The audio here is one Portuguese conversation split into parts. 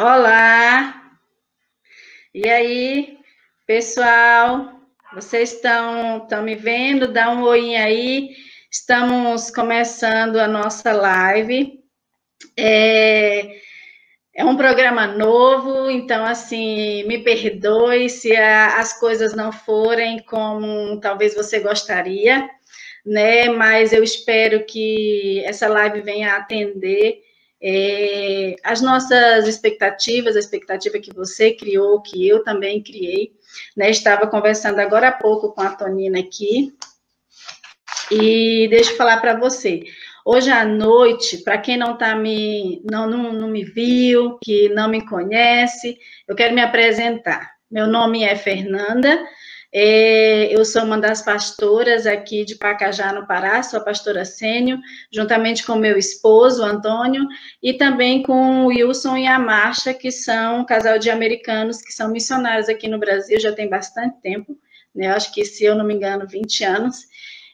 Olá! E aí, pessoal? Vocês estão me vendo? Dá um oi aí. Estamos começando a nossa live. É um programa novo, então, assim, me perdoe se as coisas não forem como talvez você gostaria, né? Mas eu espero que essa live venha a atender as nossas expectativas, a expectativa que você criou, que eu também criei, né? Estava conversando agora há pouco com a Tonina aqui, e deixa eu falar para você. Hoje à noite, para quem não me viu, que não me conhece, eu quero me apresentar. Meu nome é Fernanda, eu sou uma das pastoras aqui de Pacajá, no Pará, sou a pastora sênior, juntamente com meu esposo, Antônio, e também com o Wilson e a Marcia, que são um casal de americanos que são missionários aqui no Brasil, já tem bastante tempo, né? Eu acho que, se eu não me engano, 20 anos.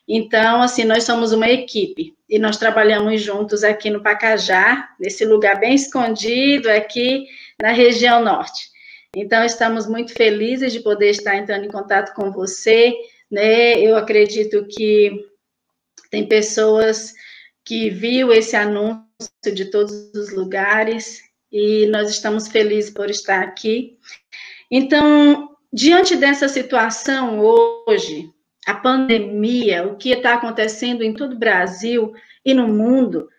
Então, assim, nós somos uma equipe e nós trabalhamos juntos aqui no Pacajá, nesse lugar bem escondido aqui na região norte. Então, estamos muito felizes de poder estar entrando em contato com você, né? Eu acredito que tem pessoas que viu esse anúncio de todos os lugares e nós estamos felizes por estar aqui. Então, diante dessa situação hoje, a pandemia, o que está acontecendo em todo o Brasil e no mundo,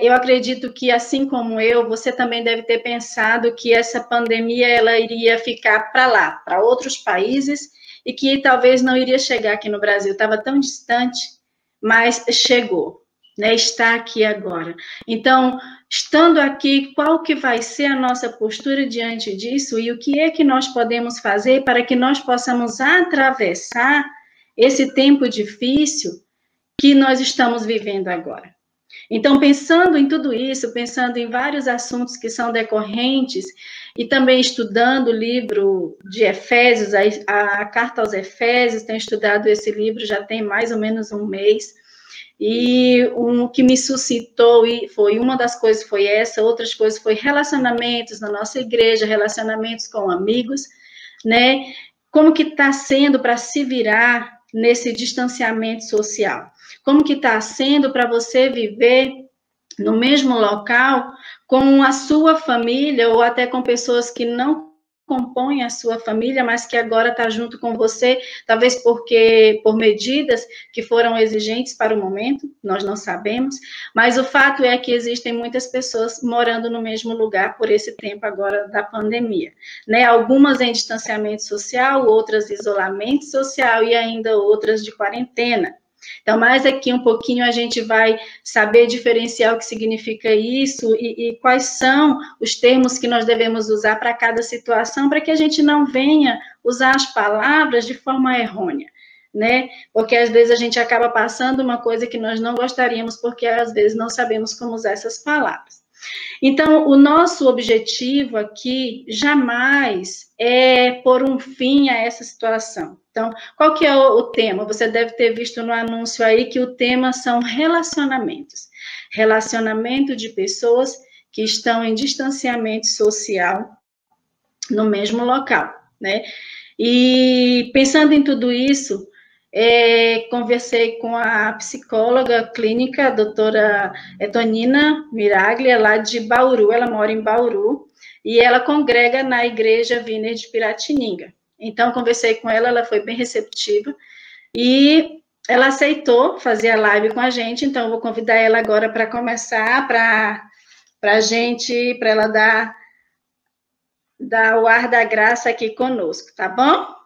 eu acredito que, assim como eu, você também deve ter pensado que essa pandemia ela iria ficar para lá, para outros países, e que talvez não iria chegar aqui no Brasil. Estava tão distante, mas chegou, né? Está aqui agora. Então, estando aqui, qual que vai ser a nossa postura diante disso e o que é que nós podemos fazer para que nós possamos atravessar esse tempo difícil que nós estamos vivendo agora. Então, pensando em tudo isso, pensando em vários assuntos que são decorrentes e também estudando o livro de Efésios, a carta aos Efésios, tenho estudado esse livro já tem mais ou menos um mês, e o que me suscitou foi uma das coisas foi essa, outras coisas foi relacionamentos na nossa igreja, relacionamentos com amigos, né? Como que está sendo para se virar nesse distanciamento social? Como que está sendo para você viver no mesmo local com a sua família ou até com pessoas que não compõem a sua família, mas que agora está junto com você, talvez por medidas que foram exigentes para o momento, nós não sabemos, mas o fato é que existem muitas pessoas morando no mesmo lugar por esse tempo agora da pandemia, né? Algumas em distanciamento social, outras em isolamento social e ainda outras de quarentena. Então, mais aqui um pouquinho a gente vai saber diferenciar o que significa isso e quais são os termos que nós devemos usar para cada situação, para que a gente não venha usar as palavras de forma errônea, né? Porque às vezes a gente acaba passando uma coisa que nós não gostaríamos, porque às vezes não sabemos como usar essas palavras. Então, o nosso objetivo aqui jamais é pôr um fim a essa situação. Então, qual que é o tema? Você deve ter visto no anúncio aí que o tema são relacionamentos. Relacionamento de pessoas que estão em distanciamento social no mesmo local, né? E pensando em tudo isso, conversei com a psicóloga clínica, a doutora Tonina Miraglia, lá de Bauru, ela mora em Bauru, e ela congrega na Igreja Viner de Piratininga. Então, conversei com ela, ela foi bem receptiva, e ela aceitou fazer a live com a gente, então eu vou convidar ela agora para começar, para ela dar o ar da graça aqui conosco, tá bom?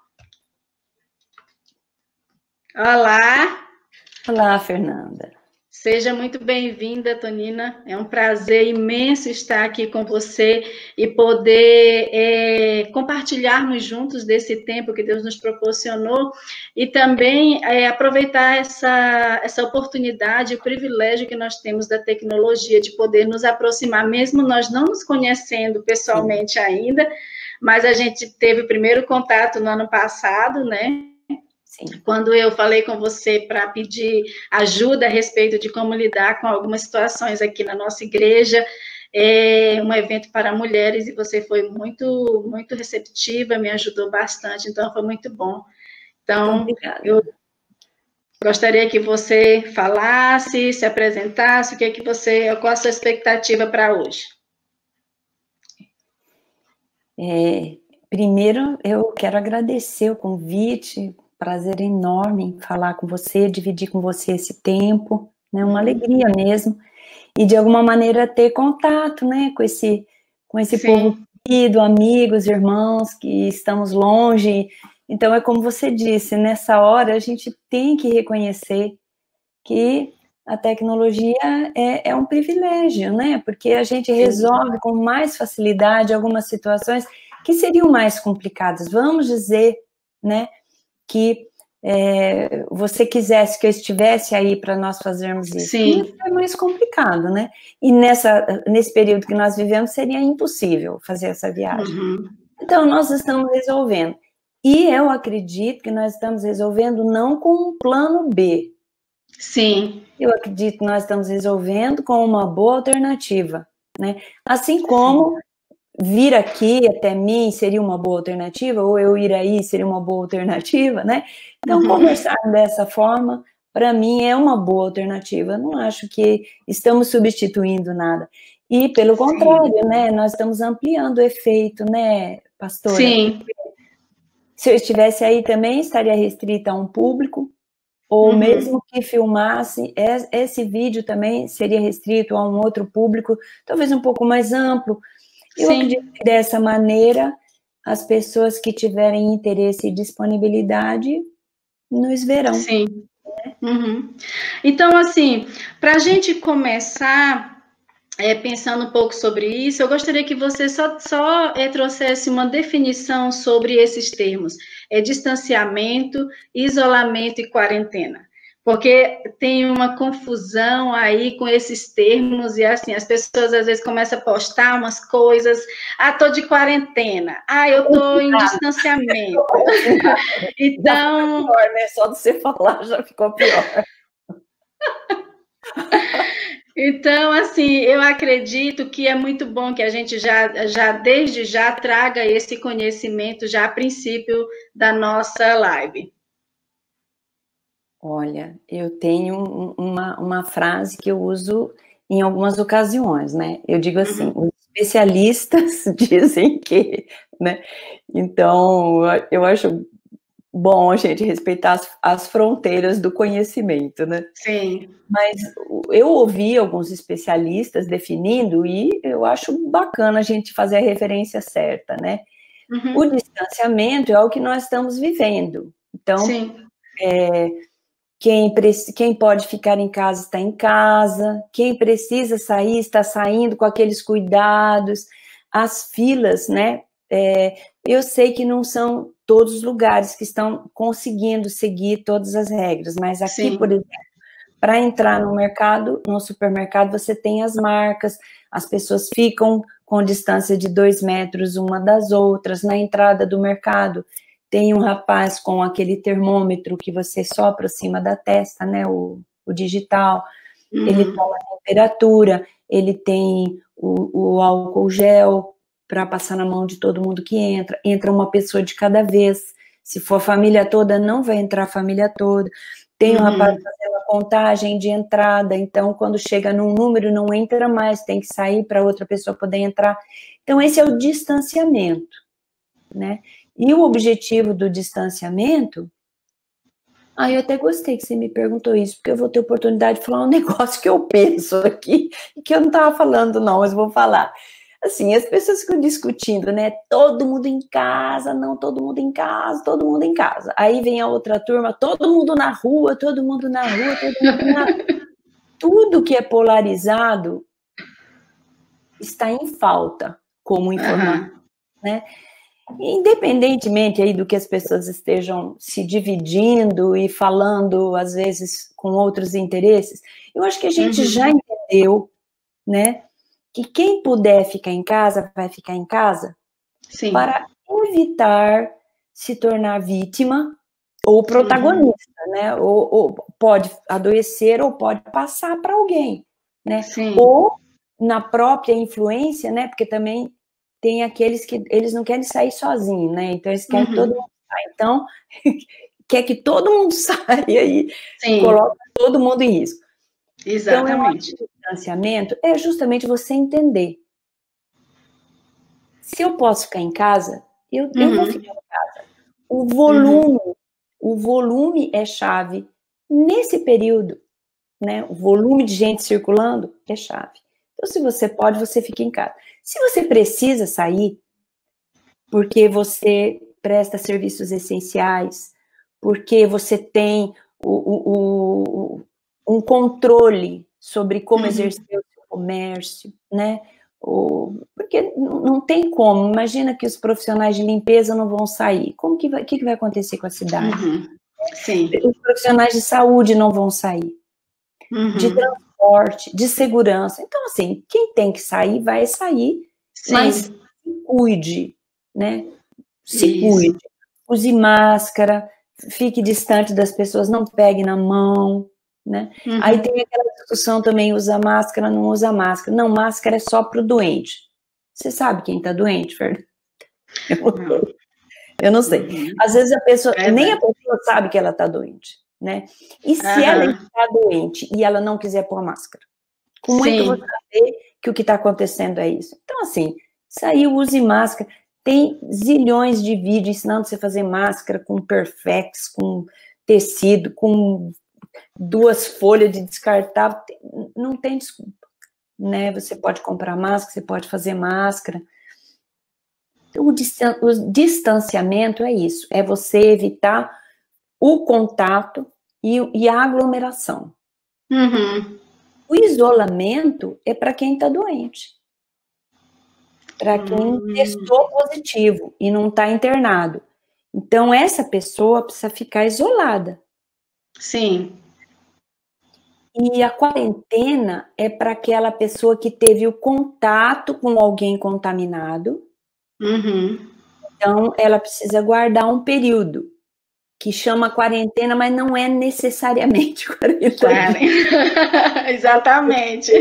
Olá! Olá, Fernanda. Seja muito bem-vinda, Tonina. É um prazer imenso estar aqui com você e poder compartilharmos juntos desse tempo que Deus nos proporcionou e também aproveitar essa oportunidade, o privilégio que nós temos da tecnologia de poder nos aproximar, mesmo nós não nos conhecendo pessoalmente ainda, mas a gente teve o primeiro contato no ano passado, né? Sim. Quando eu falei com você para pedir ajuda a respeito de como lidar com algumas situações aqui na nossa igreja, é um evento para mulheres, e você foi muito, muito receptiva, me ajudou bastante, então foi muito bom. Então, Muito obrigada. eu gostaria que você falasse, se apresentasse, qual a sua expectativa para hoje? Primeiro, eu quero agradecer o convite, prazer enorme em falar com você, dividir com você esse tempo, né, uma alegria mesmo, e de alguma maneira ter contato, né, com esse povo querido, amigos, irmãos, que estamos longe. Então, é como você disse, nessa hora a gente tem que reconhecer que a tecnologia é um privilégio, né? Porque a gente resolve com mais facilidade algumas situações que seriam mais complicadas. Vamos dizer, né, que você quisesse que eu estivesse aí para nós fazermos isso. Isso é mais complicado, né? E nesse período que nós vivemos, seria impossível fazer essa viagem. Então, nós estamos resolvendo. E eu acredito que nós estamos resolvendo não com um plano B. Sim. Eu acredito que nós estamos resolvendo com uma boa alternativa, né? Assim como vir aqui até mim seria uma boa alternativa, ou eu ir aí seria uma boa alternativa, né? Então, conversar dessa forma, para mim, é uma boa alternativa. Eu não acho que estamos substituindo nada. E, pelo contrário, né? Nós estamos ampliando o efeito, né, pastora? Sim. Se eu estivesse aí também, estaria restrita a um público, ou mesmo que filmasse, esse vídeo também seria restrito a um outro público, talvez um pouco mais amplo. Eu acredito que dessa maneira, as pessoas que tiverem interesse e disponibilidade nos verão. Sim. Então, assim, para a gente começar pensando um pouco sobre isso, eu gostaria que você só trouxesse uma definição sobre esses termos: distanciamento, isolamento e quarentena. Porque tem uma confusão aí com esses termos, e assim, as pessoas às vezes começam a postar umas coisas, tô de quarentena, eu tô em distanciamento. Então, já ficou pior, né? Só de você falar já ficou pior. Então, assim, eu acredito que é muito bom que a gente desde já traga esse conhecimento já a princípio da nossa live. Olha, eu tenho uma frase que eu uso em algumas ocasiões, né? Eu digo assim, os especialistas dizem que, né? Então, eu acho bom a gente respeitar as fronteiras do conhecimento, né? Sim. Mas eu ouvi alguns especialistas definindo e eu acho bacana a gente fazer a referência certa, né? O distanciamento é o que nós estamos vivendo. Então, quem pode ficar em casa está em casa, quem precisa sair está saindo com aqueles cuidados, as filas, né? Eu sei que não são todos os lugares que estão conseguindo seguir todas as regras, mas aqui, por exemplo, para entrar no mercado, no supermercado, você tem as marcas, as pessoas ficam com distância de 2 metros uma das outras. Na entrada do mercado, tem um rapaz com aquele termômetro que você só aproxima da testa, né, o digital. Ele toma a temperatura, ele tem o álcool gel para passar na mão de todo mundo que entra uma pessoa de cada vez. Se for a família toda, não vai entrar a família toda. Tem um rapaz fazendo a contagem de entrada, então quando chega num número não entra mais, tem que sair para outra pessoa poder entrar. Então esse é o distanciamento, né? E o objetivo do distanciamento, eu até gostei que você me perguntou isso, porque eu vou ter oportunidade de falar um negócio que eu penso aqui, que eu não estava falando não, mas vou falar. Assim, as pessoas ficam discutindo, né? Todo mundo em casa, não, todo mundo em casa, todo mundo em casa. Aí vem a outra turma, todo mundo na rua, todo mundo na rua, todo mundo na rua. Tudo que é polarizado está em falta como informação, né? Independentemente aí do que as pessoas estejam se dividindo e falando, às vezes, com outros interesses, eu acho que a gente já entendeu, né? Que quem puder ficar em casa, vai ficar em casa. Sim. Para evitar se tornar vítima ou protagonista, né? Ou pode adoecer ou pode passar para alguém, né? Sim. Ou na própria influência, né? Porque também tem aqueles que eles não querem sair sozinhos, né? Então eles querem que todo mundo saia. Então, quer que todo mundo saia e coloca todo mundo em risco. Exatamente. Então, o distanciamento é justamente você entender. Se eu posso ficar em casa, eu vou ficar em casa. O volume é chave nesse período, né? O volume de gente circulando é chave. Então, se você pode, você fica em casa. Se você precisa sair, porque você presta serviços essenciais, porque você tem um controle sobre como exercer o seu comércio, né? Porque não tem como. Imagina que os profissionais de limpeza não vão sair. Como que vai acontecer com a cidade? Sim. Os profissionais de saúde não vão sair. De transporte, de segurança. Então, assim, quem tem que sair, vai sair, mas se cuide, né? Se cuide. Use máscara, fique distante das pessoas, não pegue na mão, né? Aí tem aquela discussão também, usa máscara, não usa máscara. Não, máscara é só para o doente. Você sabe quem está doente, Fernanda? Eu não sei. Às vezes a pessoa, nem a pessoa sabe que ela está doente, né? E se ela está doente e ela não quiser pôr máscara? Como é que eu vou saber que o que está acontecendo é isso? Então, assim, saiu, use máscara. Tem zilhões de vídeos ensinando você a fazer máscara com Perfex, com tecido, com 2 folhas de descartável. Não tem desculpa, né? Você pode comprar máscara, você pode fazer máscara. Então, o distanciamento é isso, é você evitar o contato e a aglomeração. O isolamento é para quem está doente. Para quem testou positivo e não está internado. Então, essa pessoa precisa ficar isolada. Sim. E a quarentena é para aquela pessoa que teve o contato com alguém contaminado. Então, ela precisa guardar um período, que chama quarentena, mas não é necessariamente quarentena. Exatamente.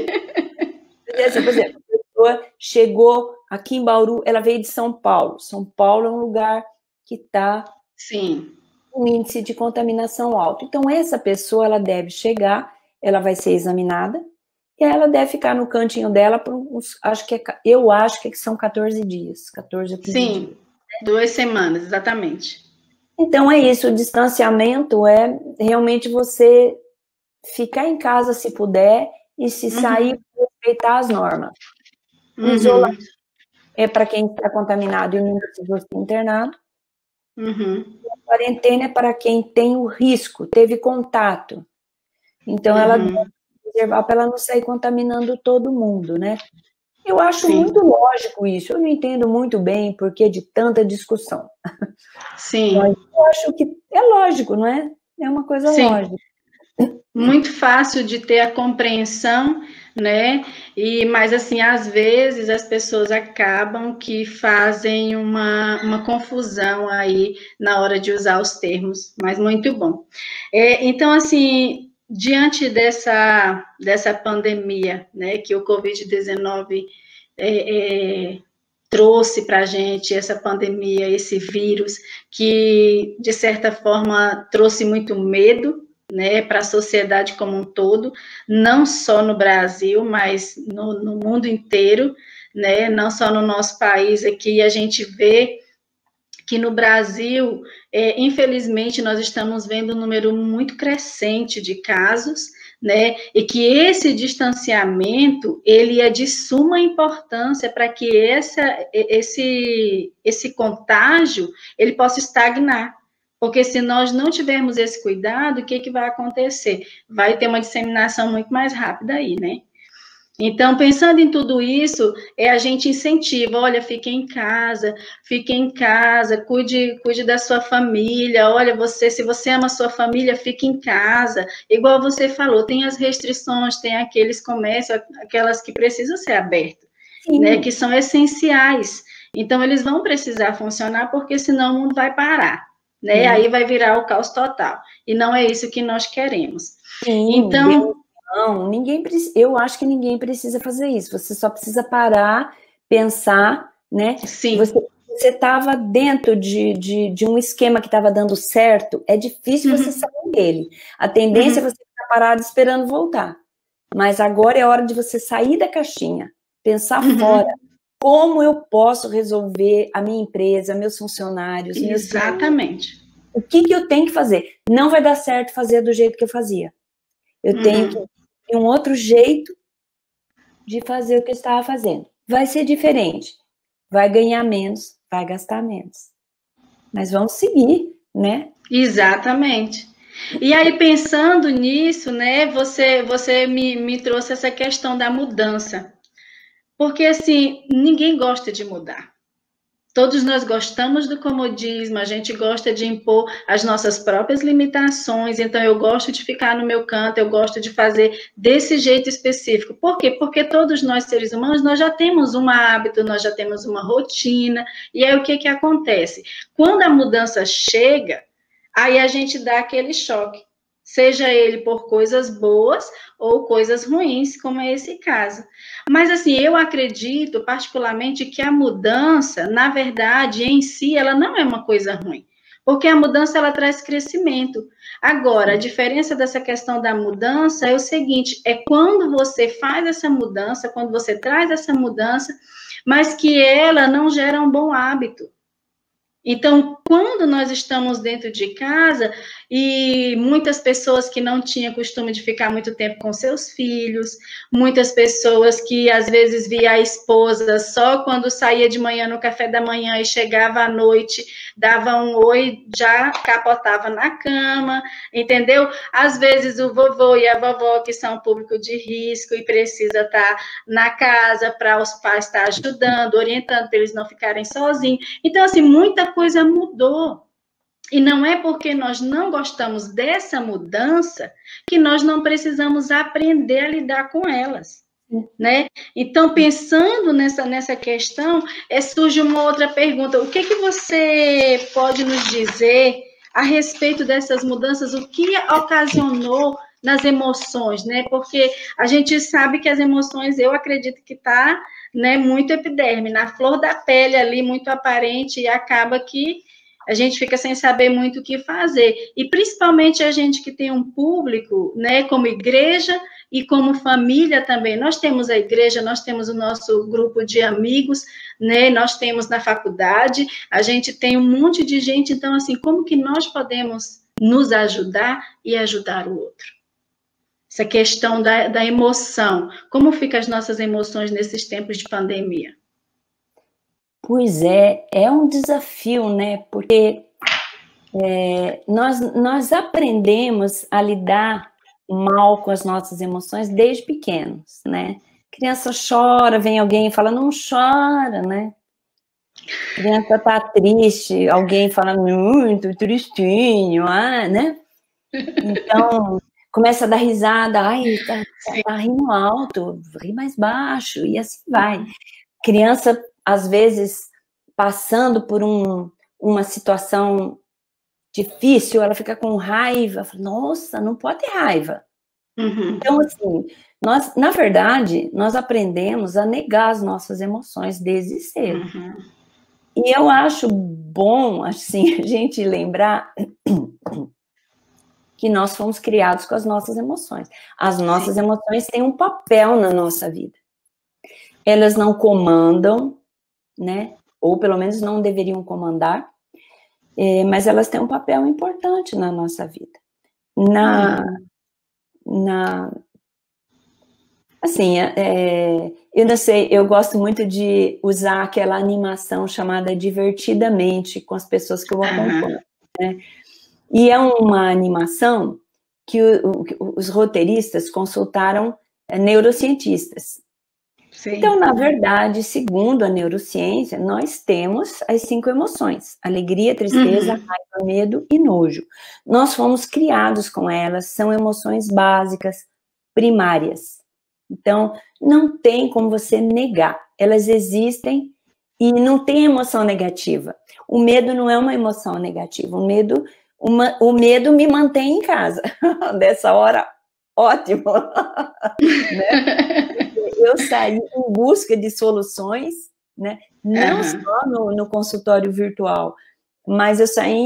Por exemplo, a pessoa chegou aqui em Bauru, ela veio de São Paulo. São Paulo é um lugar que está com índice de contaminação alto. Então, essa pessoa, ela deve chegar, ela vai ser examinada, e ela deve ficar no cantinho dela por uns, eu acho que são 14 dias, 14 ou 15 dias. Sim, 2 semanas, exatamente. Então, é isso, o distanciamento é realmente você ficar em casa se puder, e se sair, respeitar as normas. Isolamento é para quem está contaminado e não precisou ser internado. A quarentena é para quem tem o risco, teve contato. Então, ela deve reservar para ela não sair contaminando todo mundo, né? Eu acho muito lógico isso. Eu não entendo muito bem porquê de tanta discussão. Mas eu acho que é lógico, não é? É uma coisa lógica. Muito fácil de ter a compreensão, né? Mas assim, às vezes as pessoas acabam que fazem uma confusão aí na hora de usar os termos, mas muito bom. Então, assim, diante dessa pandemia, né, que o Covid-19 trouxe para a gente, essa pandemia, esse vírus, que, de certa forma, trouxe muito medo, né, para a sociedade como um todo, não só no Brasil, mas no mundo inteiro, né, não só no nosso país aqui, a gente vê que no Brasil, infelizmente, nós estamos vendo um número muito crescente de casos, né, e que esse distanciamento, ele é de suma importância para que esse contágio, ele possa estagnar. Porque se nós não tivermos esse cuidado, o que vai acontecer? Vai ter uma disseminação muito mais rápida aí, né? Então, pensando em tudo isso, a gente incentiva, olha, fique em casa, cuide da sua família, olha, se você ama a sua família, fique em casa. Igual você falou, tem as restrições, tem aqueles comércios, aquelas que precisam ser abertas, né, que são essenciais. Então, eles vão precisar funcionar, porque senão o mundo vai parar, né? Aí vai virar o caos total. E não é isso que nós queremos. Sim, então, Não, eu acho que ninguém precisa fazer isso. Você só precisa parar, pensar, né? Sim. Você estava dentro de um esquema que estava dando certo, é difícil você sair dele. A tendência é você ficar parado esperando voltar. Mas agora é hora de você sair da caixinha, pensar fora. Como eu posso resolver a minha empresa, meus funcionários, meus clientes? Exatamente. O que eu tenho que fazer? Não vai dar certo fazer do jeito que eu fazia. Eu tenho que ter um outro jeito de fazer o que eu estava fazendo. Vai ser diferente. Vai ganhar menos, vai gastar menos. Mas vamos seguir, né? Exatamente. E aí, pensando nisso, né, você me trouxe essa questão da mudança. Porque, assim, ninguém gosta de mudar. Todos nós gostamos do comodismo, a gente gosta de impor as nossas próprias limitações, então eu gosto de ficar no meu canto, eu gosto de fazer desse jeito específico. Por quê? Porque todos nós, seres humanos, nós já temos um hábito, nós já temos uma rotina, e aí o que acontece? Quando a mudança chega, aí a gente dá aquele choque, seja ele por coisas boas ou coisas ruins, como é esse caso. Mas, assim, eu acredito particularmente que a mudança, na verdade, em si, ela não é uma coisa ruim, porque a mudança, ela traz crescimento. Agora, a diferença dessa questão da mudança é o seguinte, é quando você faz essa mudança, quando você traz essa mudança, mas que ela não gera um bom hábito. Então, quando nós estamos dentro de casa e muitas pessoas que não tinham costume de ficar muito tempo com seus filhos, muitas pessoas que às vezes via a esposa só quando saía de manhã no café da manhã e chegava à noite, dava um oi, já capotava na cama, entendeu? Às vezes o vovô e a vovó que são público de risco e precisa estar na casa para os pais estar ajudando, orientando para eles não ficarem sozinhos. Então, assim, muita coisa mudou. E não é porque nós não gostamos dessa mudança que nós não precisamos aprender a lidar com elas, né? Então, pensando nessa questão, surge uma outra pergunta. O que você pode nos dizer a respeito dessas mudanças? O que ocasionou nas emoções, né? Porque a gente sabe que as emoções, eu acredito que está, né, muito epiderme, na flor da pele ali, muito aparente, e acaba que a gente fica sem saber muito o que fazer. E principalmente a gente que tem um público, né, como igreja e como família também. Nós temos a igreja, nós temos o nosso grupo de amigos, né, nós temos na faculdade, a gente tem um monte de gente. Então, assim, como que nós podemos nos ajudar e ajudar o outro? Essa questão da emoção. Como ficam as nossas emoções nesses tempos de pandemia? Pois é um desafio, né? Porque nós aprendemos a lidar mal com as nossas emoções desde pequenos, né? Criança chora, vem alguém e fala, não chora, né? Criança tá triste, alguém fala, muito tristinho, né? Então, começa a dar risada, ai, tá rindo alto, ri mais baixo, e assim vai. Criança, às vezes, passando por uma situação difícil, ela fica com raiva, fala, nossa, não pode ter raiva. Então, assim, na verdade, nós aprendemos a negar as nossas emoções desde cedo. E eu acho bom, assim, a gente lembrar que nós fomos criados com as nossas emoções. As nossas emoções têm um papel na nossa vida. Elas não comandam, né? Ou pelo menos não deveriam comandar, mas elas têm um papel importante na nossa vida. Assim, eu não sei, eu gosto muito de usar aquela animação chamada Divertidamente com as pessoas que eu acompanho, né? E é uma animação que os roteiristas consultaram neurocientistas. Sim. Então, na verdade, segundo a neurociência, nós temos as 5 emoções: alegria, tristeza, raiva, medo e nojo. Nós fomos criados com elas, são emoções básicas, primárias. Então, não tem como você negar. Elas existem e não tem emoção negativa. O medo não é uma emoção negativa. O medo me mantém em casa. Dessa hora, ótimo, né? Eu saí em busca de soluções, né? Não só no consultório virtual, mas eu saí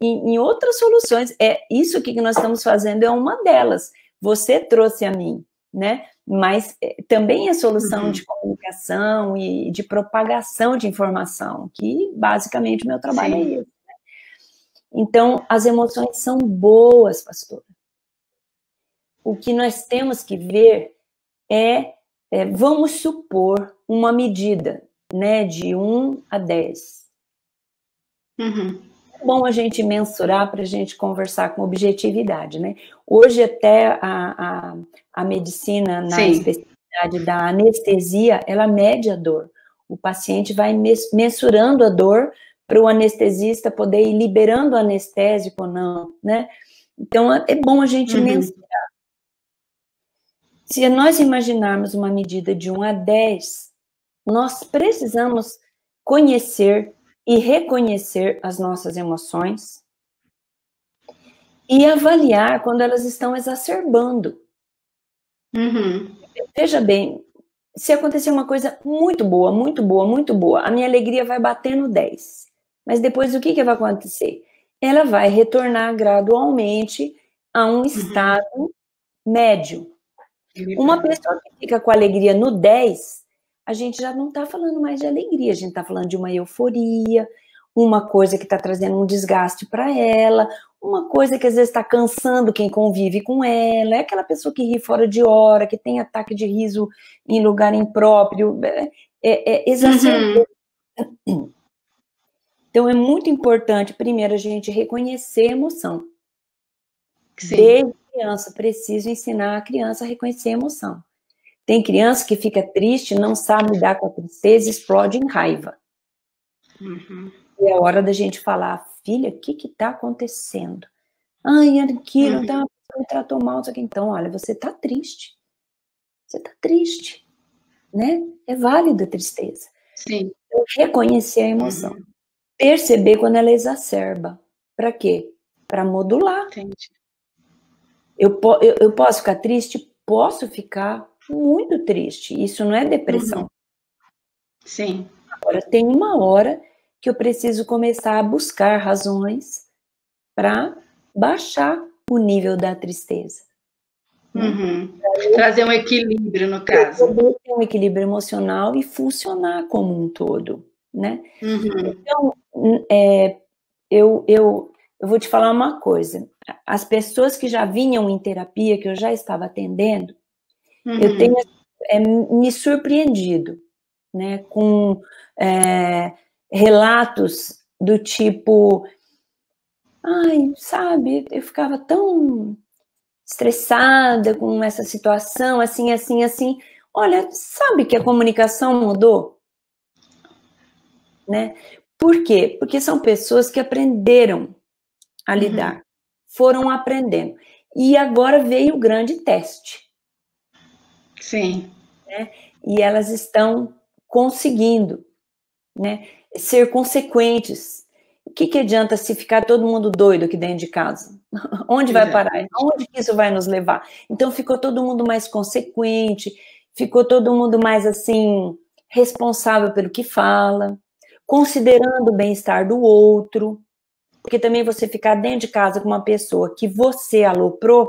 em outras soluções. Isso que nós estamos fazendo é uma delas. Você trouxe a mim, né? Mas também é solução de comunicação e de propagação de informação, que basicamente o meu trabalho é isso. Né? Então, as emoções são boas, pastora. O que nós temos que ver vamos supor uma medida, né, de 1 a 10. É bom a gente mensurar para a gente conversar com objetividade, né? Hoje até a medicina na especialidade da anestesia, ela mede a dor. O paciente vai mensurando a dor para o anestesista poder ir liberando o anestésico ou não, né? Então, é bom a gente mensurar. Se nós imaginarmos uma medida de 1 a 10, nós precisamos conhecer e reconhecer as nossas emoções e avaliar quando elas estão exacerbando. Veja bem, se acontecer uma coisa muito boa, muito boa, muito boa, a minha alegria vai bater no 10. Mas depois o que vai acontecer? Ela vai retornar gradualmente a um estado médio. Uma pessoa que fica com alegria no 10, a gente já não está falando mais de alegria, a gente está falando de uma euforia, uma coisa que está trazendo um desgaste para ela, uma coisa que às vezes está cansando quem convive com ela, é aquela pessoa que ri fora de hora, que tem ataque de riso em lugar impróprio, exacerbado. Então é muito importante, primeiro, a gente reconhecer a emoção. Desde criança, preciso ensinar a criança a reconhecer a emoção. Tem criança que fica triste, não sabe lidar com a tristeza, explode em raiva. E é hora da gente falar, filha, o que está acontecendo? Ai, aqui, não tá, me tratou mal, isso aqui. Então, olha, você está triste. Você está triste, né? É válida a tristeza. Sim. Então, reconhecer a emoção. Perceber quando ela exacerba. Para quê? Para modular. Entendi. Eu posso ficar triste? Posso ficar muito triste. Isso não é depressão. Sim. Agora, tem uma hora que eu preciso começar a buscar razões para baixar o nível da tristeza. Trazer um equilíbrio, no caso. Poder ter um equilíbrio emocional e funcionar como um todo, né? Então, eu vou te falar uma coisa. As pessoas que já vinham em terapia, que eu já estava atendendo, eu tenho me surpreendido, né, com relatos do tipo, ai, sabe, eu ficava tão estressada com essa situação, assim, assim, assim. Olha, sabe que a comunicação mudou? Né? Por quê? Porque são pessoas que aprenderam a lidar, foram aprendendo. E agora veio o grande teste. Sim. Né? E elas estão conseguindo, né, ser consequentes. O que adianta se ficar todo mundo doido aqui dentro de casa? Onde vai parar? Onde que isso vai nos levar? Então ficou todo mundo mais consequente, ficou todo mundo mais assim, responsável pelo que fala, considerando o bem-estar do outro, porque também você ficar dentro de casa com uma pessoa que você aloprou,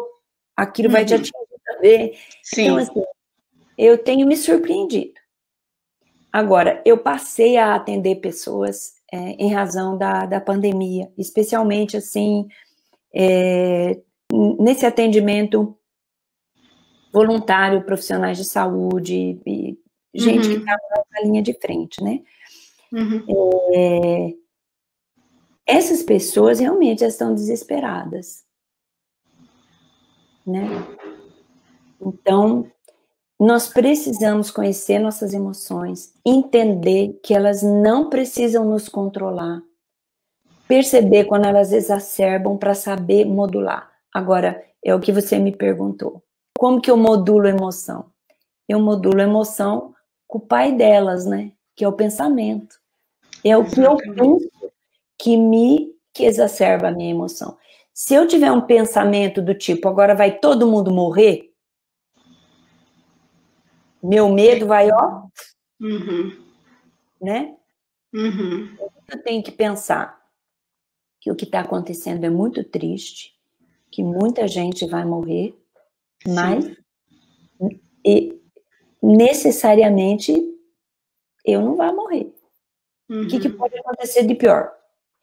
aquilo vai te atingir também. Sim. Então, assim, eu tenho me surpreendido. Agora, eu passei a atender pessoas em razão da pandemia, especialmente, assim, nesse atendimento voluntário, profissionais de saúde, e gente que estava na linha de frente, né? Essas pessoas realmente estão desesperadas, né? Então, nós precisamos conhecer nossas emoções, entender que elas não precisam nos controlar, perceber quando elas exacerbam para saber modular. Agora, é o que você me perguntou. Como que eu modulo a emoção? Eu modulo a emoção com o pai delas, né? Que é o pensamento. É o que eu penso que exacerba a minha emoção. Se eu tiver um pensamento do tipo, agora vai todo mundo morrer, meu medo vai, ó, né? Eu tenho que pensar que o que está acontecendo é muito triste, que muita gente vai morrer, mas necessariamente eu não vou morrer. O que pode acontecer de pior?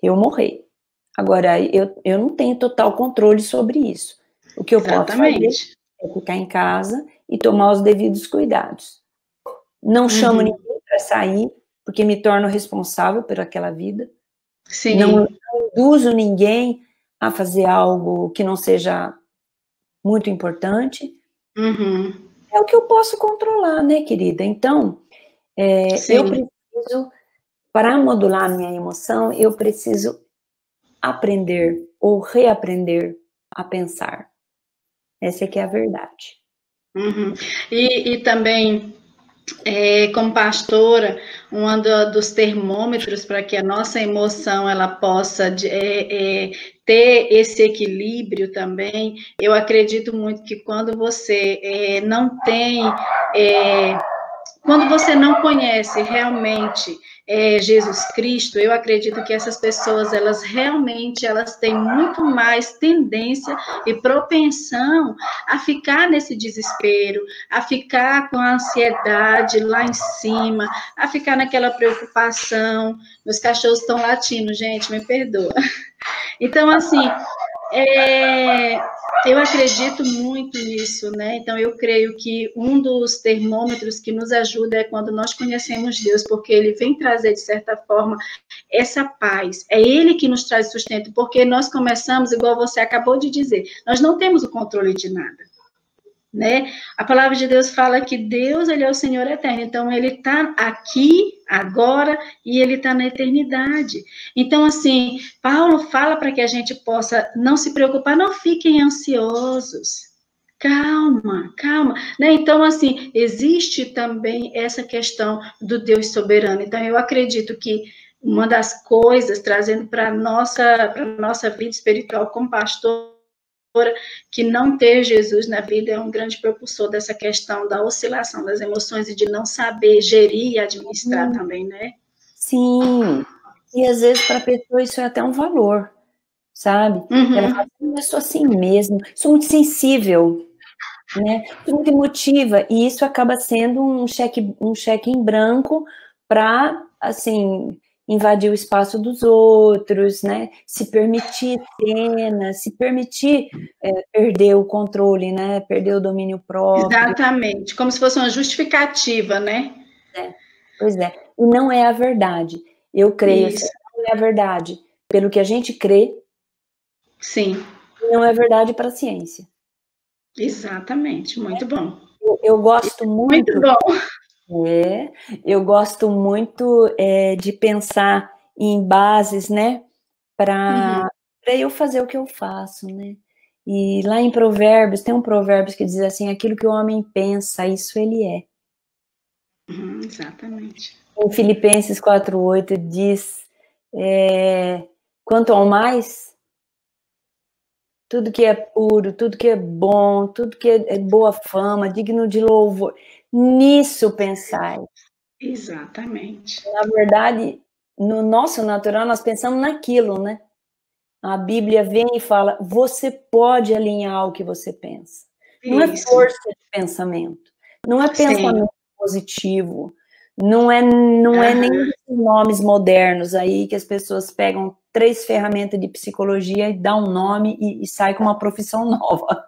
Eu morrer. Agora, eu não tenho total controle sobre isso. O que eu posso fazer é ficar em casa e tomar os devidos cuidados. Não chamo ninguém para sair, porque me torno responsável por aquela vida. Sim. Não induzo ninguém a fazer algo que não seja muito importante. É o que eu posso controlar, né, querida? Então, eu preciso, para modular a minha emoção, eu preciso aprender ou reaprender a pensar. Essa é que é a verdade. E também, como pastora, um dos termômetros para que a nossa emoção ela possa ter esse equilíbrio também, eu acredito muito que quando você não tem... quando você não conhece realmente Jesus Cristo, eu acredito que essas pessoas, elas realmente, elas têm muito mais tendência e propensão a ficar nesse desespero, a ficar com a ansiedade lá em cima, a ficar naquela preocupação. Meus cachorros estão latindo, gente, me perdoa. Então, assim, eu acredito muito nisso, né? Então, eu creio que um dos termômetros que nos ajuda é quando nós conhecemos Deus, porque Ele vem trazer, de certa forma, essa paz. É Ele que nos traz sustento, porque nós começamos, igual você acabou de dizer, nós não temos o controle de nada, né? A palavra de Deus fala que Deus, Ele é o Senhor eterno, então Ele está aqui, agora, e Ele está na eternidade. Então, assim, Paulo fala para que a gente possa não se preocupar, não fiquem ansiosos, calma, calma, né? Então, assim, existe também essa questão do Deus soberano. Então, eu acredito que uma das coisas, trazendo para a nossa vida espiritual como pastor, que não ter Jesus na vida é um grande propulsor dessa questão da oscilação das emoções e de não saber gerir e administrar também, né? Sim, e às vezes para a pessoa isso é até um valor, sabe? Ela fala assim, eu sou assim mesmo, sou muito sensível, né? Sou muito emotiva, e isso acaba sendo um cheque em branco para, assim, invadir o espaço dos outros, né? Se permitir cena, se permitir perder o controle, né? Perder o domínio próprio. Exatamente, como se fosse uma justificativa, né? Pois é, e não é a verdade. Eu creio, assim, não é a verdade pelo que a gente crê. Sim. E não é verdade para a ciência. Exatamente, muito bom. Eu gosto muito. Muito bom. Eu gosto muito de pensar em bases, né, para eu fazer o que eu faço, né? E lá em Provérbios, tem um Provérbios que diz assim, aquilo que o homem pensa, isso ele é. Exatamente. Em Filipenses 4:8 diz, quanto ao mais, tudo que é puro, tudo que é bom, tudo que é boa fama, digno de louvor, nisso pensai. Exatamente. Na verdade, no nosso natural, nós pensamos naquilo, né? A Bíblia vem e fala, você pode alinhar o que você pensa. Não é força de pensamento, não é pensamento positivo, não é nem esses nomes modernos aí que as pessoas pegam 3 ferramentas de psicologia e dão um nome e sai com uma profissão nova.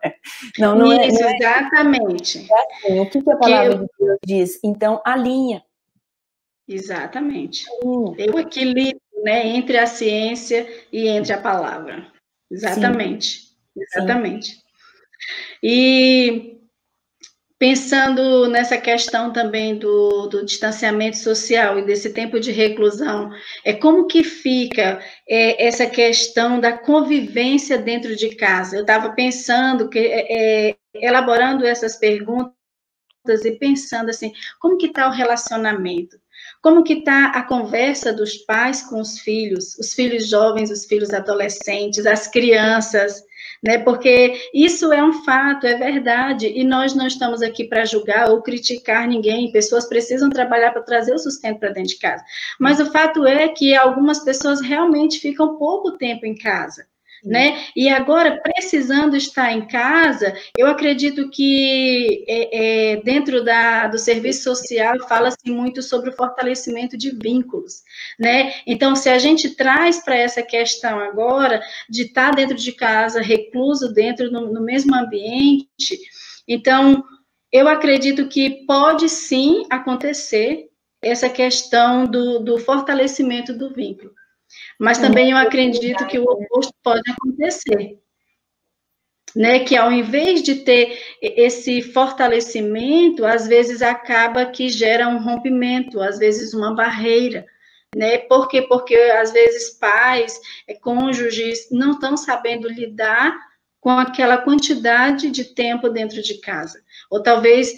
Não é. Isso, exatamente. É assim, o que a palavra de Deus diz? Então, alinha. Exatamente. O equilíbrio, né, entre a ciência e entre a palavra. Exatamente. Sim. Exatamente. Sim. E pensando nessa questão também do distanciamento social e desse tempo de reclusão, como que fica essa questão da convivência dentro de casa? Eu estava pensando, elaborando essas perguntas e pensando assim, como que está o relacionamento? Como que está a conversa dos pais com os filhos jovens, os filhos adolescentes, as crianças, né? Porque isso é um fato, é verdade, e nós não estamos aqui para julgar ou criticar ninguém. Pessoas precisam trabalhar para trazer o sustento para dentro de casa. Mas o fato é que algumas pessoas realmente ficam pouco tempo em casa. Né? E agora, precisando estar em casa, eu acredito que dentro do serviço social fala-se muito sobre o fortalecimento de vínculos, né? Então, se a gente traz para essa questão agora de estar dentro de casa, recluso dentro no mesmo ambiente, então eu acredito que pode sim acontecer essa questão do fortalecimento do vínculo. Mas também eu acredito que o oposto pode acontecer, né? Que ao invés de ter esse fortalecimento, às vezes acaba que gera um rompimento, às vezes uma barreira, né? Por quê? Porque às vezes pais, cônjuges não estão sabendo lidar com aquela quantidade de tempo dentro de casa. Ou talvez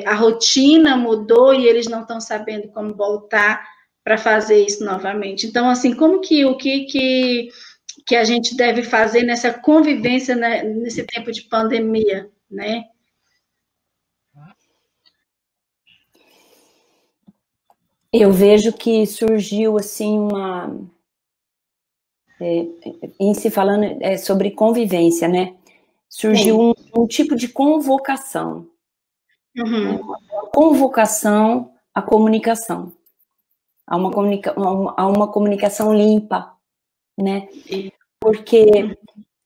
a rotina mudou e eles não estão sabendo como voltar para fazer isso novamente. Então, assim, como que o que a gente deve fazer nessa convivência, né, nesse tempo de pandemia, né? Eu vejo que surgiu, assim, em se falando sobre convivência, né? Surgiu um tipo de convocação. Uhum. Né? Uma convocação à comunicação. A uma comunicação limpa, né? Porque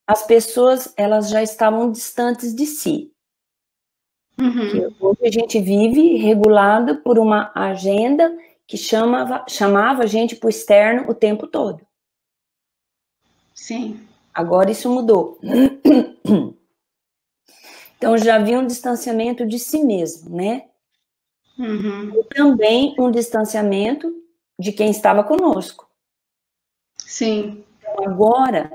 as pessoas, elas já estavam distantes de si. Uhum. Hoje a gente vive regulado por uma agenda que chamava a gente para o externo o tempo todo. Sim. Agora isso mudou. Então já havia um distanciamento de si mesmo, né? Uhum. E também um distanciamento de quem estava conosco. Sim. Então, agora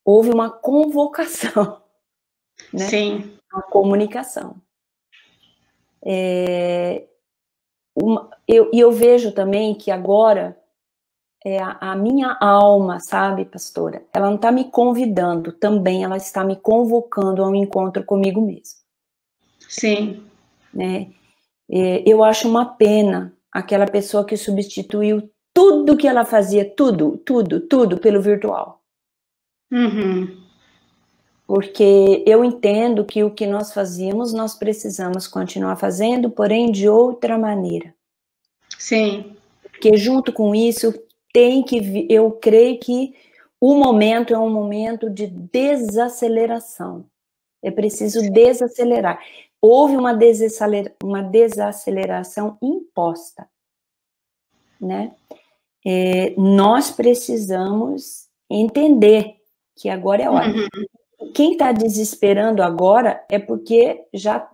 houve uma convocação, né? Sim. A comunicação. Eu vejo também que agora a minha alma, sabe, pastora, ela não está me convidando, também ela está me convocando a um encontro comigo mesma. Sim. Né? Eu acho uma pena aquela pessoa que substituiu tudo que ela fazia, tudo pelo virtual. Uhum. Porque eu entendo que o que nós fazíamos, nós precisamos continuar fazendo, porém de outra maneira. Sim. Porque junto com isso, eu creio que o momento é um momento de desaceleração. É preciso desacelerar. Houve uma desaceleração imposta, né? Nós precisamos entender que agora é hora. Uhum. Quem está desesperando agora é porque já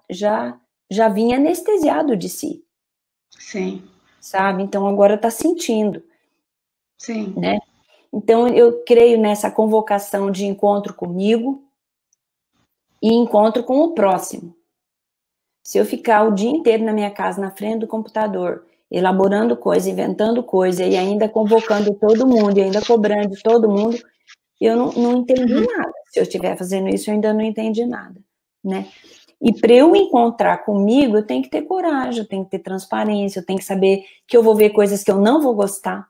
vinha anestesiado de si. Sim. Sabe? Então agora está sentindo. Sim. Né? Então eu creio nessa convocação de encontro comigo e encontro com o próximo. Se eu ficar o dia inteiro na minha casa, na frente do computador, elaborando coisa, inventando coisa, e ainda convocando todo mundo, e ainda cobrando de todo mundo, eu não entendi nada. Se eu estiver fazendo isso, eu ainda não entendi nada, né? E para eu encontrar comigo, eu tenho que ter coragem, eu tenho que ter transparência, eu tenho que saber que eu vou ver coisas que eu não vou gostar,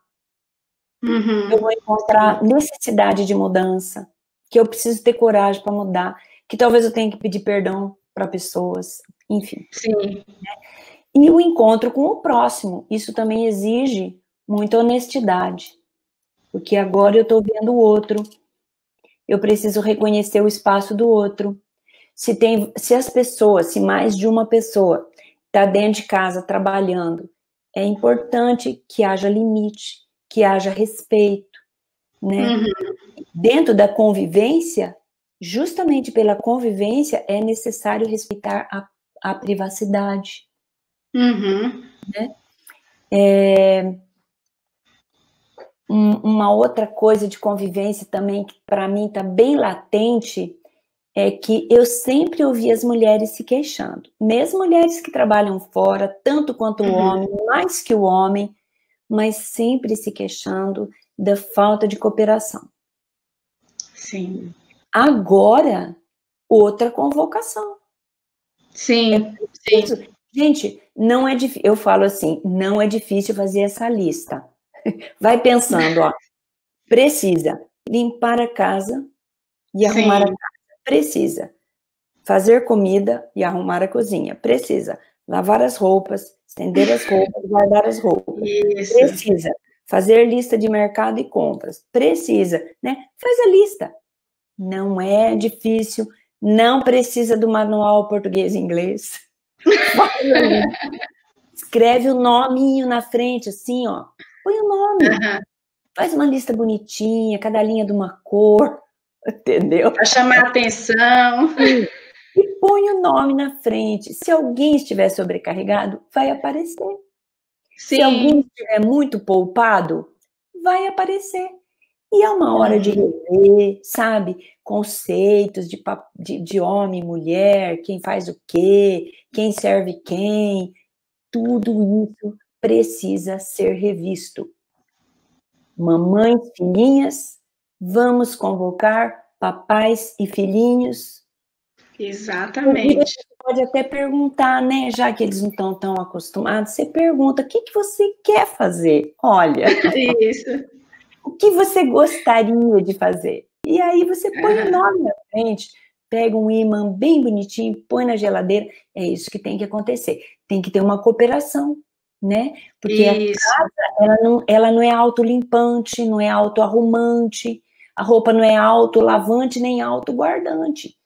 eu vou encontrar necessidade de mudança, que eu preciso ter coragem para mudar, que talvez eu tenha que pedir perdão para pessoas, enfim. Sim. E o encontro com o próximo, isso também exige muita honestidade, porque agora eu estou vendo o outro, eu preciso reconhecer o espaço do outro. Se as pessoas, se mais de uma pessoa está dentro de casa trabalhando, é importante que haja limite, que haja respeito, né? Dentro da convivência, justamente pela convivência, é necessário respeitar a privacidade. Né? Uma outra coisa de convivência também que para mim está bem latente é que eu sempre ouvi as mulheres se queixando, mesmo mulheres que trabalham fora, tanto quanto o homem, mais que o homem, mas sempre se queixando da falta de cooperação. Sim. Agora, outra convocação. Sim, sim. Gente, não é difícil, eu falo assim, não é difícil fazer essa lista. Vai pensando, ó, precisa limpar a casa e arrumar a casa. Precisa fazer comida e arrumar a cozinha. Precisa lavar as roupas, estender as roupas, guardar as roupas. Isso. Precisa fazer lista de mercado e compras. Precisa, né? Faz a lista. Não é difícil, não precisa do manual português e inglês. Escreve o nominho na frente, assim, ó. Põe o nome. Faz uma lista bonitinha, cada linha de uma cor, entendeu? Para chamar a atenção. Sim. E põe o nome na frente. Se alguém estiver sobrecarregado, vai aparecer. Sim. Se alguém estiver muito poupado, vai aparecer. E é uma hora de rever, sabe? Conceitos de homem e mulher, quem faz o quê, quem serve quem. Tudo isso precisa ser revisto. Mamães, filhinhas, vamos convocar papais e filhinhos. Exatamente. Você pode até perguntar, né? Já que eles não estão tão acostumados, você pergunta, o que você quer fazer? Olha. Isso. O que você gostaria de fazer? E aí você põe o nome na frente, pega um ímã bem bonitinho, põe na geladeira. É isso que tem que acontecer. Tem que ter uma cooperação, né? Porque isso. A casa, ela não é autolimpante, não é autoarrumante, a roupa não é autolavante, nem autoguardante.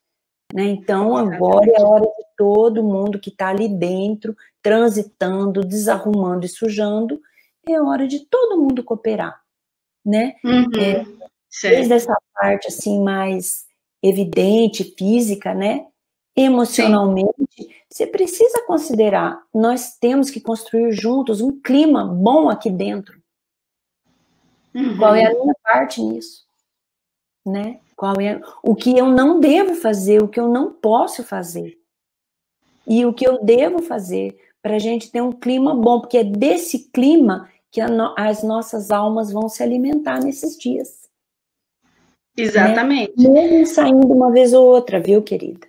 Né? Então, agora é a hora de todo mundo que está ali dentro, transitando, desarrumando e sujando, é hora de todo mundo cooperar. Né? Desde essa parte assim mais evidente, física, né? Emocionalmente, sim. Você precisa considerar, nós temos que construir juntos um clima bom aqui dentro. Qual é a minha parte nisso? Né? Qual é o que eu não devo fazer, o que eu não posso fazer? E o que eu devo fazer para a gente ter um clima bom, porque é desse clima que as nossas almas vão se alimentar nesses dias. Exatamente. Né? Mesmo saindo uma vez ou outra, viu, querida?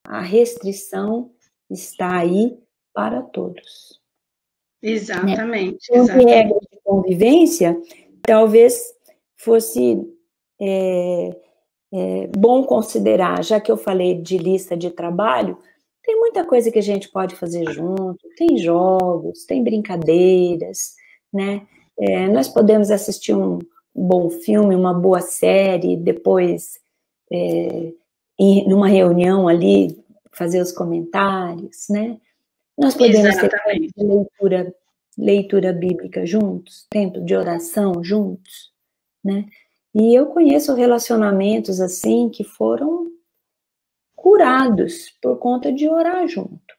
A restrição está aí para todos. Exatamente. Né? Então, regra de convivência, talvez fosse bom considerar, já que eu falei de lista de trabalho, tem muita coisa que a gente pode fazer junto, tem jogos, tem brincadeiras, né? Nós podemos assistir um bom filme, uma boa série, depois, ir numa reunião ali, fazer os comentários, né? Nós podemos ter tempo de leitura bíblica juntos, tempo de oração juntos, né? E eu conheço relacionamentos assim que foram curados por conta de orar junto.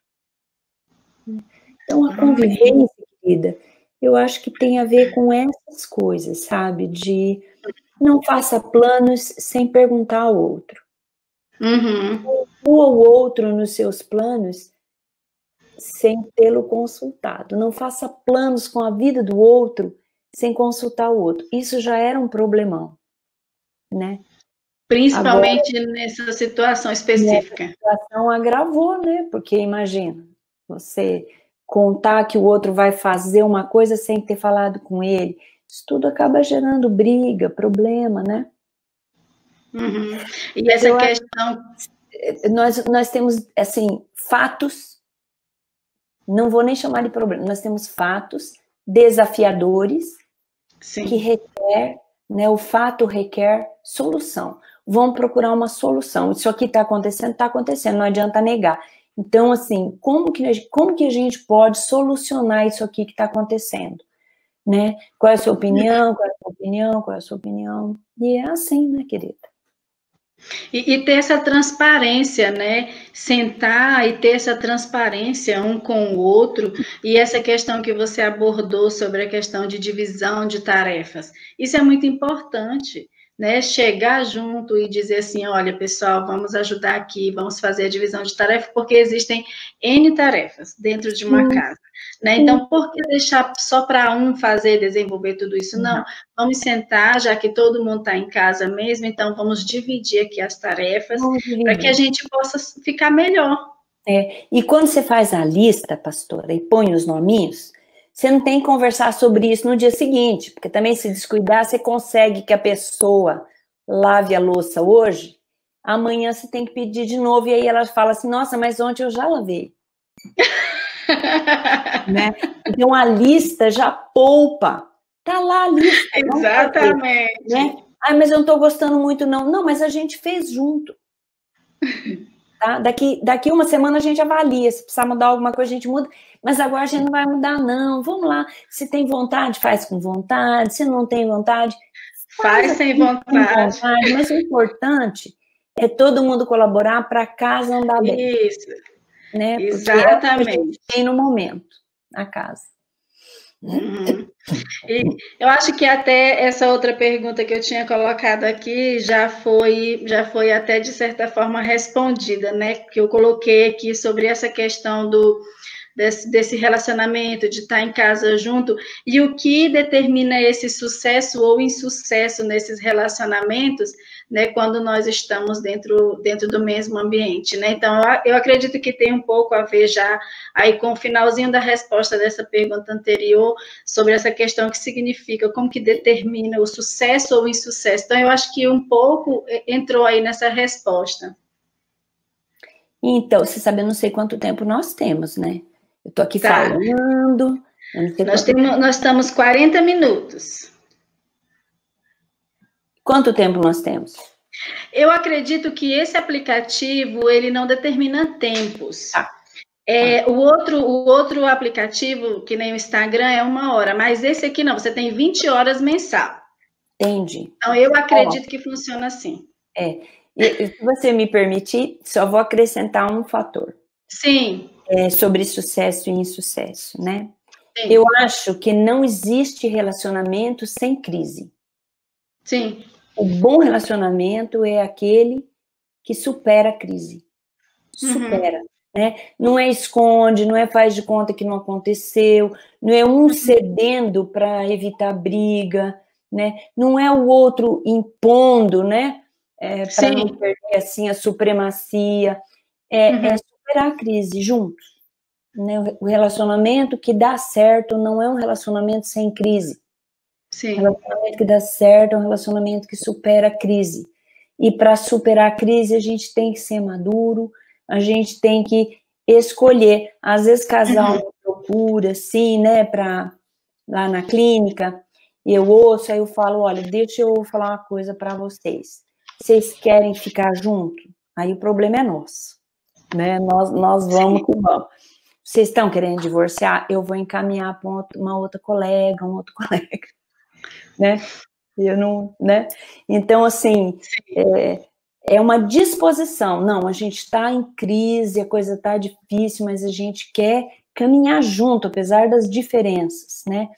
Então, a convivência, querida, eu acho que tem a ver com essas coisas, sabe? De não faça planos sem perguntar ao outro. Inclua o outro nos seus planos sem tê-lo consultado. Não faça planos com a vida do outro sem consultar o outro. Isso já era um problemão, né? Principalmente agora, nessa situação específica. A situação agravou, né? Porque imagina, você contar que o outro vai fazer uma coisa sem ter falado com ele, isso tudo acaba gerando briga, problema, né? E essa questão... Nós temos, assim, fatos, não vou nem chamar de problema, nós temos fatos desafiadores. Sim. Que requer, né, o fato requer solução. Vamos procurar uma solução. Isso aqui está acontecendo, não adianta negar. Então, assim, como que a gente pode solucionar isso aqui que está acontecendo? Né? Qual é a sua opinião? Qual é a sua opinião? Qual é a sua opinião? E é assim, né, querida? E ter essa transparência, né? Sentar e ter essa transparência um com o outro, e essa questão que você abordou sobre a questão de divisão de tarefas. Isso é muito importante, né, chegar junto e dizer assim, olha, pessoal, vamos ajudar aqui, vamos fazer a divisão de tarefa, porque existem N tarefas dentro de uma casa, né? Então, por que deixar só para um fazer, desenvolver tudo isso? Não, vamos sentar, já que todo mundo está em casa mesmo, então vamos dividir aqui as tarefas para que a gente possa ficar melhor. E quando você faz a lista, pastora, e põe os nominhos, você não tem que conversar sobre isso no dia seguinte, porque também se descuidar, você consegue que a pessoa lave a louça hoje, amanhã você tem que pedir de novo, e aí ela fala assim, nossa, mas ontem eu já lavei. Né? Então a lista já poupa, tá lá a lista. Exatamente. Fazer, né? Ah, mas eu não tô gostando muito não. Não, mas a gente fez junto. Tá? Daqui uma semana a gente avalia, se precisar mudar alguma coisa a gente muda, mas agora a gente não vai mudar não, vamos lá, se tem vontade, faz com vontade, se não tem vontade, faz sem vontade. Mas o importante é todo mundo colaborar para a casa andar bem. Isso, né? Exatamente. Porque é o que a gente tem no momento, na casa. Uhum. E eu acho que até essa outra pergunta que eu tinha colocado aqui já foi até de certa forma respondida, né? Que eu coloquei aqui sobre essa questão desse relacionamento, de estar em casa junto, e o que determina esse sucesso ou insucesso nesses relacionamentos, né, quando nós estamos dentro do mesmo ambiente, né? Então, eu acredito que tem um pouco a ver já aí com o finalzinho da resposta dessa pergunta anterior, sobre essa questão que significa, como que determina o sucesso ou o insucesso. Então, eu acho que um pouco entrou aí nessa resposta. Então, você sabe, eu não sei quanto tempo nós temos, né? Eu tô aqui falando. Nós estamos 40 minutos. Quanto tempo nós temos? Eu acredito que esse aplicativo, ele não determina tempos. O outro aplicativo, que nem o Instagram, é 1 hora, mas esse aqui não, você tem 20 horas mensal. Entendi. Então, eu acredito que funciona assim. E se você me permitir, só vou acrescentar um fator. Sim. Sobre sucesso e insucesso, né? Sim. Eu acho que não existe relacionamento sem crise. Sim. O bom relacionamento é aquele que supera a crise. Supera, né? Não é esconde, não é faz de conta que não aconteceu, não é um cedendo para evitar briga, né? Não é o outro impondo, né? Para não perder assim a supremacia. É superar a crise juntos. Né? O relacionamento que dá certo não é um relacionamento sem crise. Sim. O relacionamento que dá certo é um relacionamento que supera a crise. E para superar a crise, a gente tem que ser maduro, a gente tem que escolher. Às vezes, casal me procura, assim, né, lá na clínica, e eu ouço, aí eu falo, olha, deixa eu falar uma coisa para vocês. Vocês querem ficar junto? Aí o problema é nosso. Né? Nós vamos que vamos. Vocês estão querendo divorciar? Eu vou encaminhar para uma outra colega, um outro colega, né? Eu não, né? Então, assim, é uma disposição. Não, a gente está em crise, a coisa está difícil, mas a gente quer caminhar junto, apesar das diferenças, né?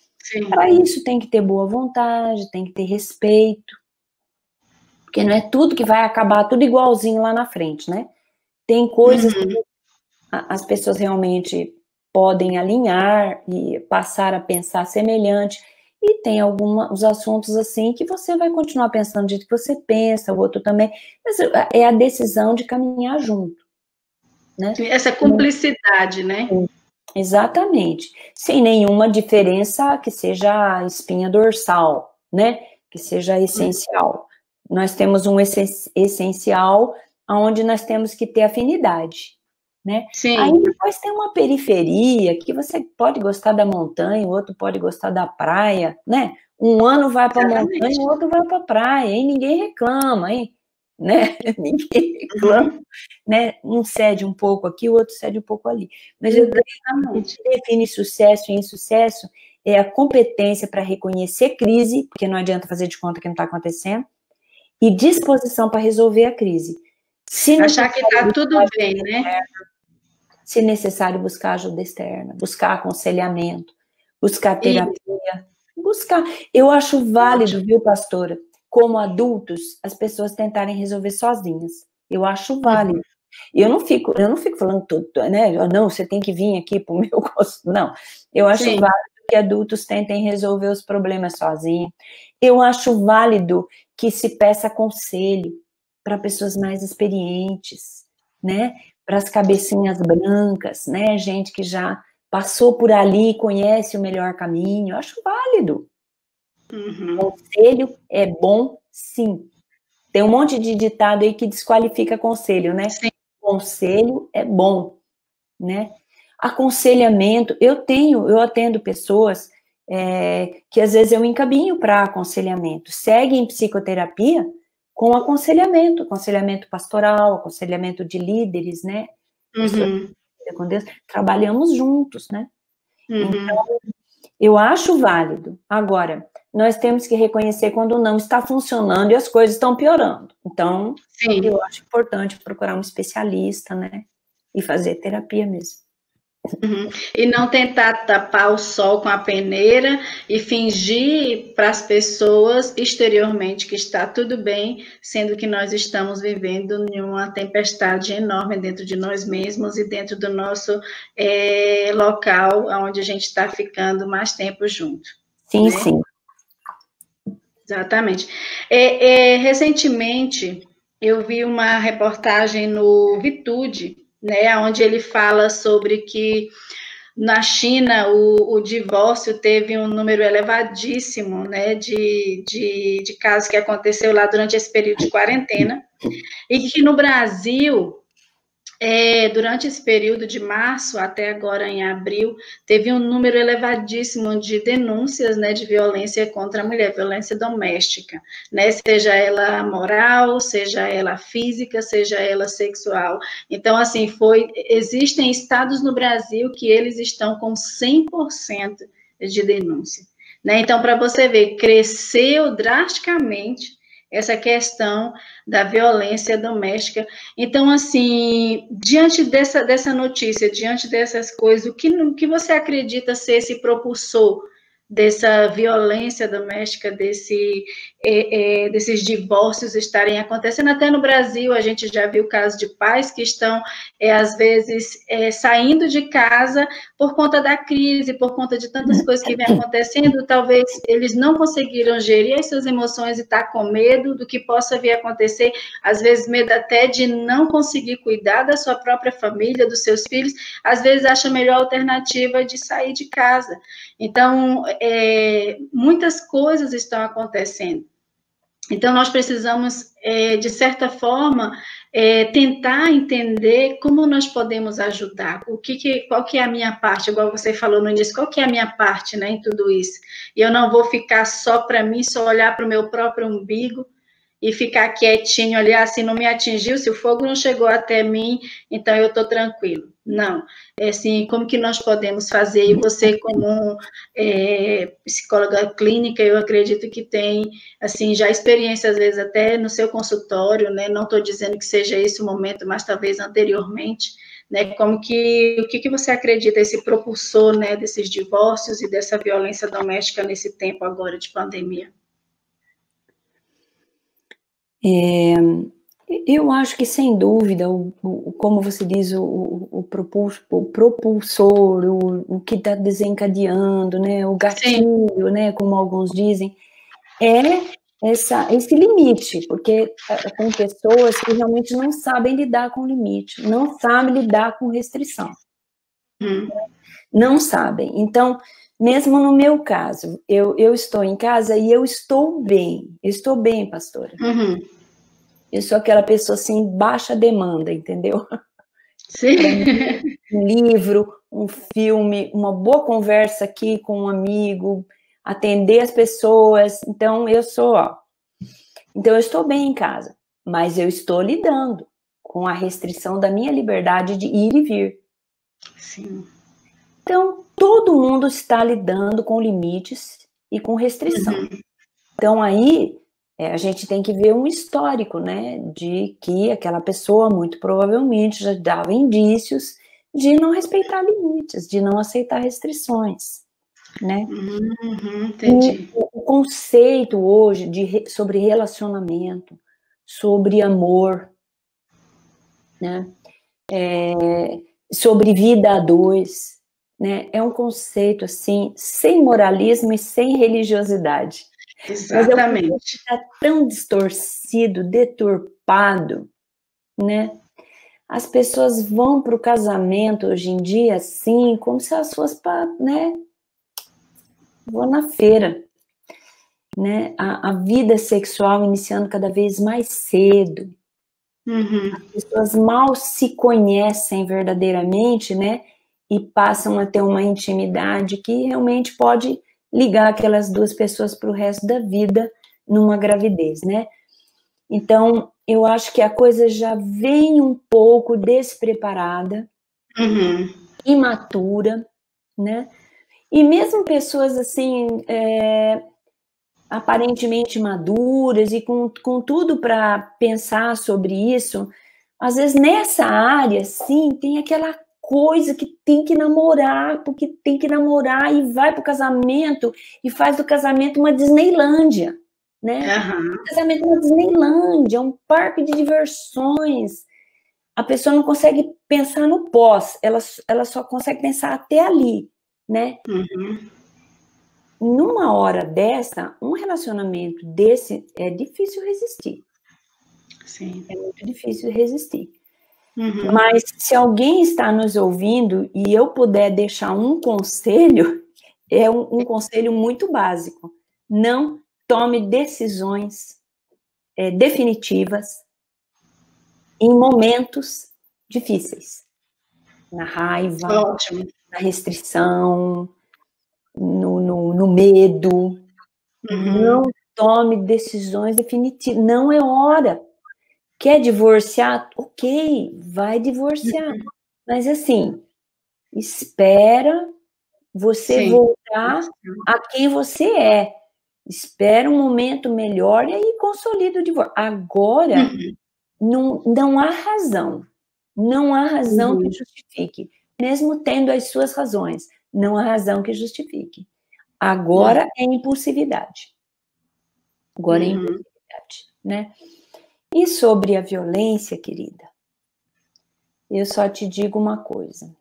Para isso tem que ter boa vontade, tem que ter respeito, porque não é tudo que vai acabar tudo igualzinho lá na frente, né? Tem coisas que as pessoas realmente podem alinhar e passar a pensar semelhante, e tem alguns assuntos assim que você vai continuar pensando do jeito que você pensa, o outro também, mas é a decisão de caminhar junto. Né? Essa cumplicidade, né? Exatamente. Sem nenhuma diferença que seja espinha dorsal, né? Que seja essencial. Nós temos um essencial onde nós temos que ter afinidade. Né? Sim. Aí depois tem uma periferia que você pode gostar da montanha, o outro pode gostar da praia, né? Um ano vai para a montanha, o outro vai para a praia, e ninguém reclama, hein? Né? Ninguém reclama, né? Um cede um pouco aqui, o outro cede um pouco ali. Mas eu creio que define sucesso e insucesso é a competência para reconhecer crise, porque não adianta fazer de conta que não está acontecendo, e disposição para resolver a crise. Achar que está tudo bem, né? Se necessário, buscar ajuda externa, buscar aconselhamento, buscar terapia, buscar. Eu acho válido, viu, pastora, como adultos, as pessoas tentarem resolver sozinhas. Eu acho válido. Eu não fico falando tudo, né? Não, você tem que vir aqui para o meu gosto. Não, eu acho válido que adultos tentem resolver os problemas sozinhos. Eu acho válido que se peça conselho para pessoas mais experientes, né? Para as cabecinhas brancas, né? Gente que já passou por ali e conhece o melhor caminho. Eu acho válido. Conselho é bom, sim. Tem um monte de ditado aí que desqualifica conselho, né? Sim. Conselho é bom, né? Aconselhamento, eu atendo pessoas que às vezes eu encaminho para aconselhamento, seguem psicoterapia com aconselhamento pastoral, aconselhamento de líderes, né? Com Deus, trabalhamos juntos, né? Então, eu acho válido. Agora, nós temos que reconhecer quando não está funcionando e as coisas estão piorando. Então, eu acho importante procurar um especialista, né? E fazer terapia mesmo. E não tentar tapar o sol com a peneira e fingir para as pessoas exteriormente que está tudo bem, sendo que nós estamos vivendo em uma tempestade enorme dentro de nós mesmos e dentro do nosso local, onde a gente está ficando mais tempo junto. Sim, né? Sim. Exatamente. Recentemente, eu vi uma reportagem no Vitude, né, onde ele fala sobre que na China o divórcio teve um número elevadíssimo, né, de casos que aconteceu lá durante esse período de quarentena, e que no Brasil, durante esse período de março até agora em abril, teve um número elevadíssimo de denúncias, né, de violência contra a mulher, violência doméstica, né, seja ela moral, seja ela física, seja ela sexual. Então, assim, existem estados no Brasil que eles estão com 100% de denúncia, né? Então, para você ver, cresceu drasticamente essa questão da violência doméstica. Então, assim, diante dessa notícia, diante dessas coisas, o que você acredita ser esse propulsor dessa violência doméstica, desses divórcios estarem acontecendo? Até no Brasil, a gente já viu casos de pais que estão, às vezes, saindo de casa por conta da crise, por conta de tantas coisas que vem acontecendo, talvez eles não conseguiram gerir as suas emoções e estar com medo do que possa vir a acontecer, às vezes medo até de não conseguir cuidar da sua própria família, dos seus filhos, às vezes acha a melhor alternativa de sair de casa. Então, muitas coisas estão acontecendo. Então, nós precisamos, de certa forma, tentar entender como nós podemos ajudar, qual que é a minha parte, igual você falou no início, qual que é a minha parte, né, em tudo isso. E eu não vou ficar só para mim, só olhar para o meu próprio umbigo e ficar quietinho, olhar assim, não me atingiu, se o fogo não chegou até mim, então eu estou tranquilo. Não, assim, como que nós podemos fazer? E você, como psicóloga clínica, eu acredito que tem, assim, já experiência, às vezes, até no seu consultório, né? Não estou dizendo que seja esse o momento, mas talvez anteriormente, né? O que você acredita, esse propulsor, né, desses divórcios e dessa violência doméstica nesse tempo agora de pandemia? Eu acho que, sem dúvida, como você diz, o propulsor, o que está desencadeando, né, o gatilho, né, como alguns dizem, esse limite, porque tem pessoas que realmente não sabem lidar com limite, não sabem lidar com restrição. Não sabem. Então, mesmo no meu caso, eu estou em casa e eu estou bem, pastora. Eu sou aquela pessoa, assim, baixa demanda, entendeu? Sim. Um livro, um filme, uma boa conversa aqui com um amigo, atender as pessoas. Então, eu estou bem em casa, mas eu estou lidando com a restrição da minha liberdade de ir e vir. Sim. Então, todo mundo está lidando com limites e com restrição. Então, aí, a gente tem que ver um histórico, né, de que aquela pessoa, muito provavelmente, já dava indícios de não respeitar limites, de não aceitar restrições. né? Entendi. O conceito hoje sobre relacionamento, sobre amor, né? Sobre vida a dois, né? É um conceito, assim, sem moralismo e sem religiosidade. Mas é um conceito que Exatamente. está tão distorcido, deturpado, né? As pessoas vão para o casamento hoje em dia, assim, como se elas fossem para, né? Vou na feira, né? A vida sexual iniciando cada vez mais cedo. As pessoas mal se conhecem verdadeiramente, né? E passam a ter uma intimidade que realmente pode ligar aquelas duas pessoas para o resto da vida numa gravidez, né? Então, eu acho que a coisa já vem um pouco despreparada, imatura, né? E mesmo pessoas assim, aparentemente maduras e com tudo para pensar sobre isso, às vezes nessa área, sim, tem aquela coisa que tem que namorar, porque tem que namorar e vai para o casamento e faz do casamento uma Disneylândia, né? O casamento é uma Disneylândia, é um parque de diversões. A pessoa não consegue pensar no pós, ela só consegue pensar até ali, né? Numa hora dessa, um relacionamento desse é difícil resistir. Sim. É muito difícil resistir. Mas se alguém está nos ouvindo e eu puder deixar um conselho, é um conselho muito básico. Não tome decisões definitivas em momentos difíceis. Na raiva, Ótimo. na restrição, no medo. Não tome decisões definitivas. Não é hora. Quer divorciar? Ok, vai divorciar. Mas assim, espera você Sim. voltar a quem você é. Espera um momento melhor e aí consolida o divórcio. Agora, não há razão. Não há razão que justifique. Mesmo tendo as suas razões, não há razão que justifique. Agora é impulsividade. Agora é impulsividade, né? E sobre a violência, querida, eu só te digo uma coisa.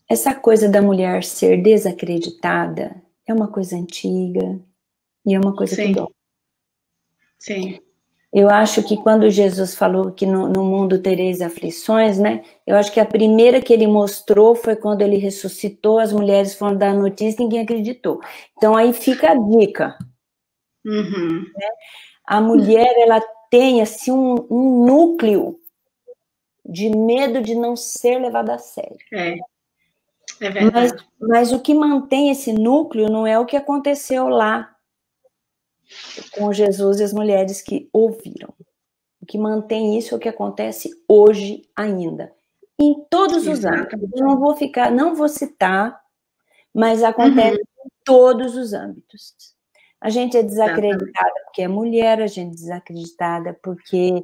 Essa coisa da mulher ser desacreditada é uma coisa antiga e é uma coisa que dói. Sim. Eu acho que quando Jesus falou que no mundo tereis aflições, né? Eu acho que a primeira que ele mostrou foi quando ele ressuscitou, as mulheres foram dar notícia e ninguém acreditou. Então aí fica a dica. Né? A mulher, ela tem assim um núcleo de medo de não ser levada a sério. É verdade. Mas o que mantém esse núcleo não é o que aconteceu lá com Jesus e as mulheres que ouviram. O que mantém isso é o que acontece hoje ainda. Em todos os âmbitos. Eu não vou citar, mas acontece em todos os âmbitos. A gente é desacreditada porque é mulher, a gente é desacreditada porque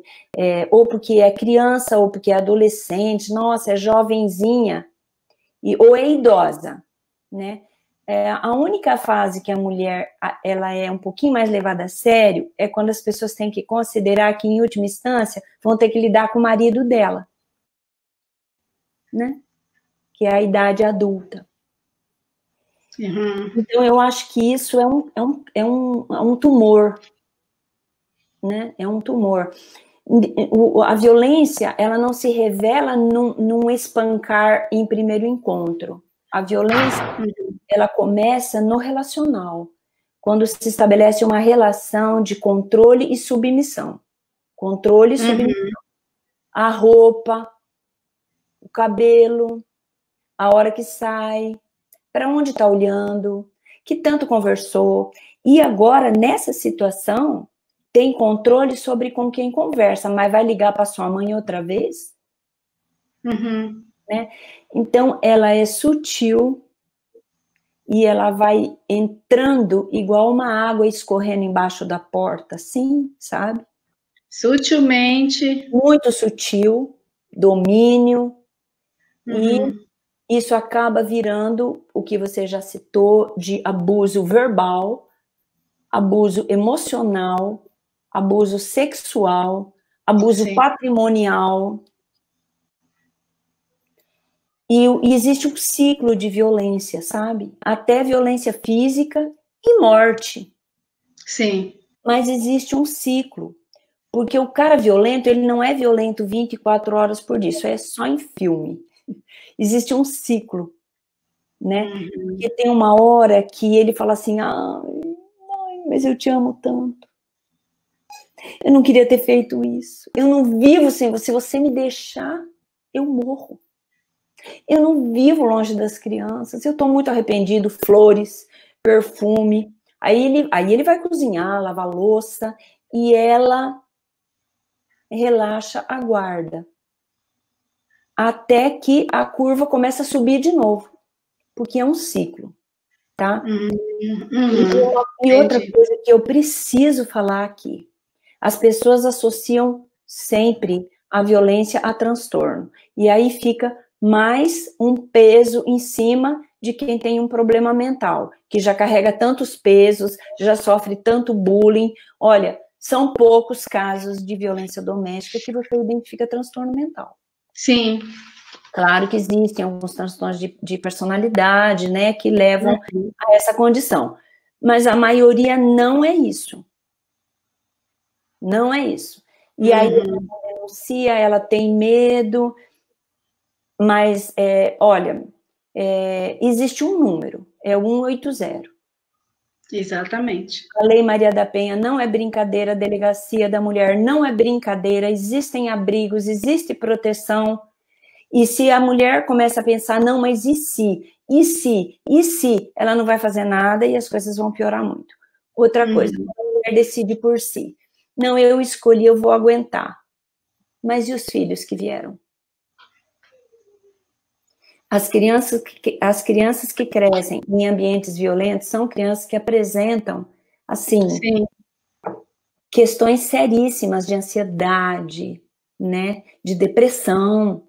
ou porque é criança, ou porque é adolescente, nossa, é jovenzinha, ou é idosa, né? A única fase que a mulher ela é um pouquinho mais levada a sério é quando as pessoas têm que considerar que, em última instância, vão ter que lidar com o marido dela, né? Que é a idade adulta. Então, eu acho que isso é um tumor, né? É um tumor. A violência, ela não se revela num espancar em primeiro encontro. A violência, ela começa no relacional, quando se estabelece uma relação de controle e submissão. Controle e submissão. A roupa, o cabelo, a hora que sai, para onde está olhando, que tanto conversou. E agora, nessa situação, tem controle sobre com quem conversa, mas vai ligar para sua mãe outra vez? Né? Então, ela é sutil e ela vai entrando igual uma água escorrendo embaixo da porta, assim, sabe? Sutilmente. Muito sutil, domínio, e isso acaba virando o que você já citou de abuso verbal, abuso emocional, abuso sexual, abuso Sim. patrimonial. E existe um ciclo de violência, sabe? Até violência física e morte. Sim. Mas existe um ciclo. Porque o cara violento, ele não é violento 24 horas por dia, isso é só em filme. Existe um ciclo, né? Porque tem uma hora que ele fala assim, mãe, mas eu te amo tanto. Eu não queria ter feito isso. Eu não vivo sem você. Se você me deixar, eu morro. Eu não vivo longe das crianças. Eu tô muito arrependido. Flores, perfume. Aí ele vai cozinhar, lavar louça, e ela relaxa, aguarda. Até que a curva começa a subir de novo. Porque é um ciclo, tá? E outra coisa que eu preciso falar aqui. As pessoas associam sempre a violência a transtorno. E aí fica mais um peso em cima de quem tem um problema mental, que já carrega tantos pesos, já sofre tanto bullying. Olha, são poucos casos de violência doméstica que você identifica transtorno mental. Sim. Claro que existem alguns transtornos de personalidade, né, que levam a essa condição. Mas a maioria não é isso. Não é isso. E aí ela denuncia, ela tem medo, mas, olha, existe um número, é o 180. Exatamente. A Lei Maria da Penha não é brincadeira, a Delegacia da Mulher não é brincadeira, existem abrigos, existe proteção. E se a mulher começa a pensar, não, mas e se? E se? E se? Ela não vai fazer nada e as coisas vão piorar muito. Outra coisa, a mulher decide por si. Não, eu escolhi, eu vou aguentar. Mas e os filhos que vieram? As crianças que crescem em ambientes violentos são crianças que apresentam, assim, Sim. questões seríssimas de ansiedade, né, de depressão,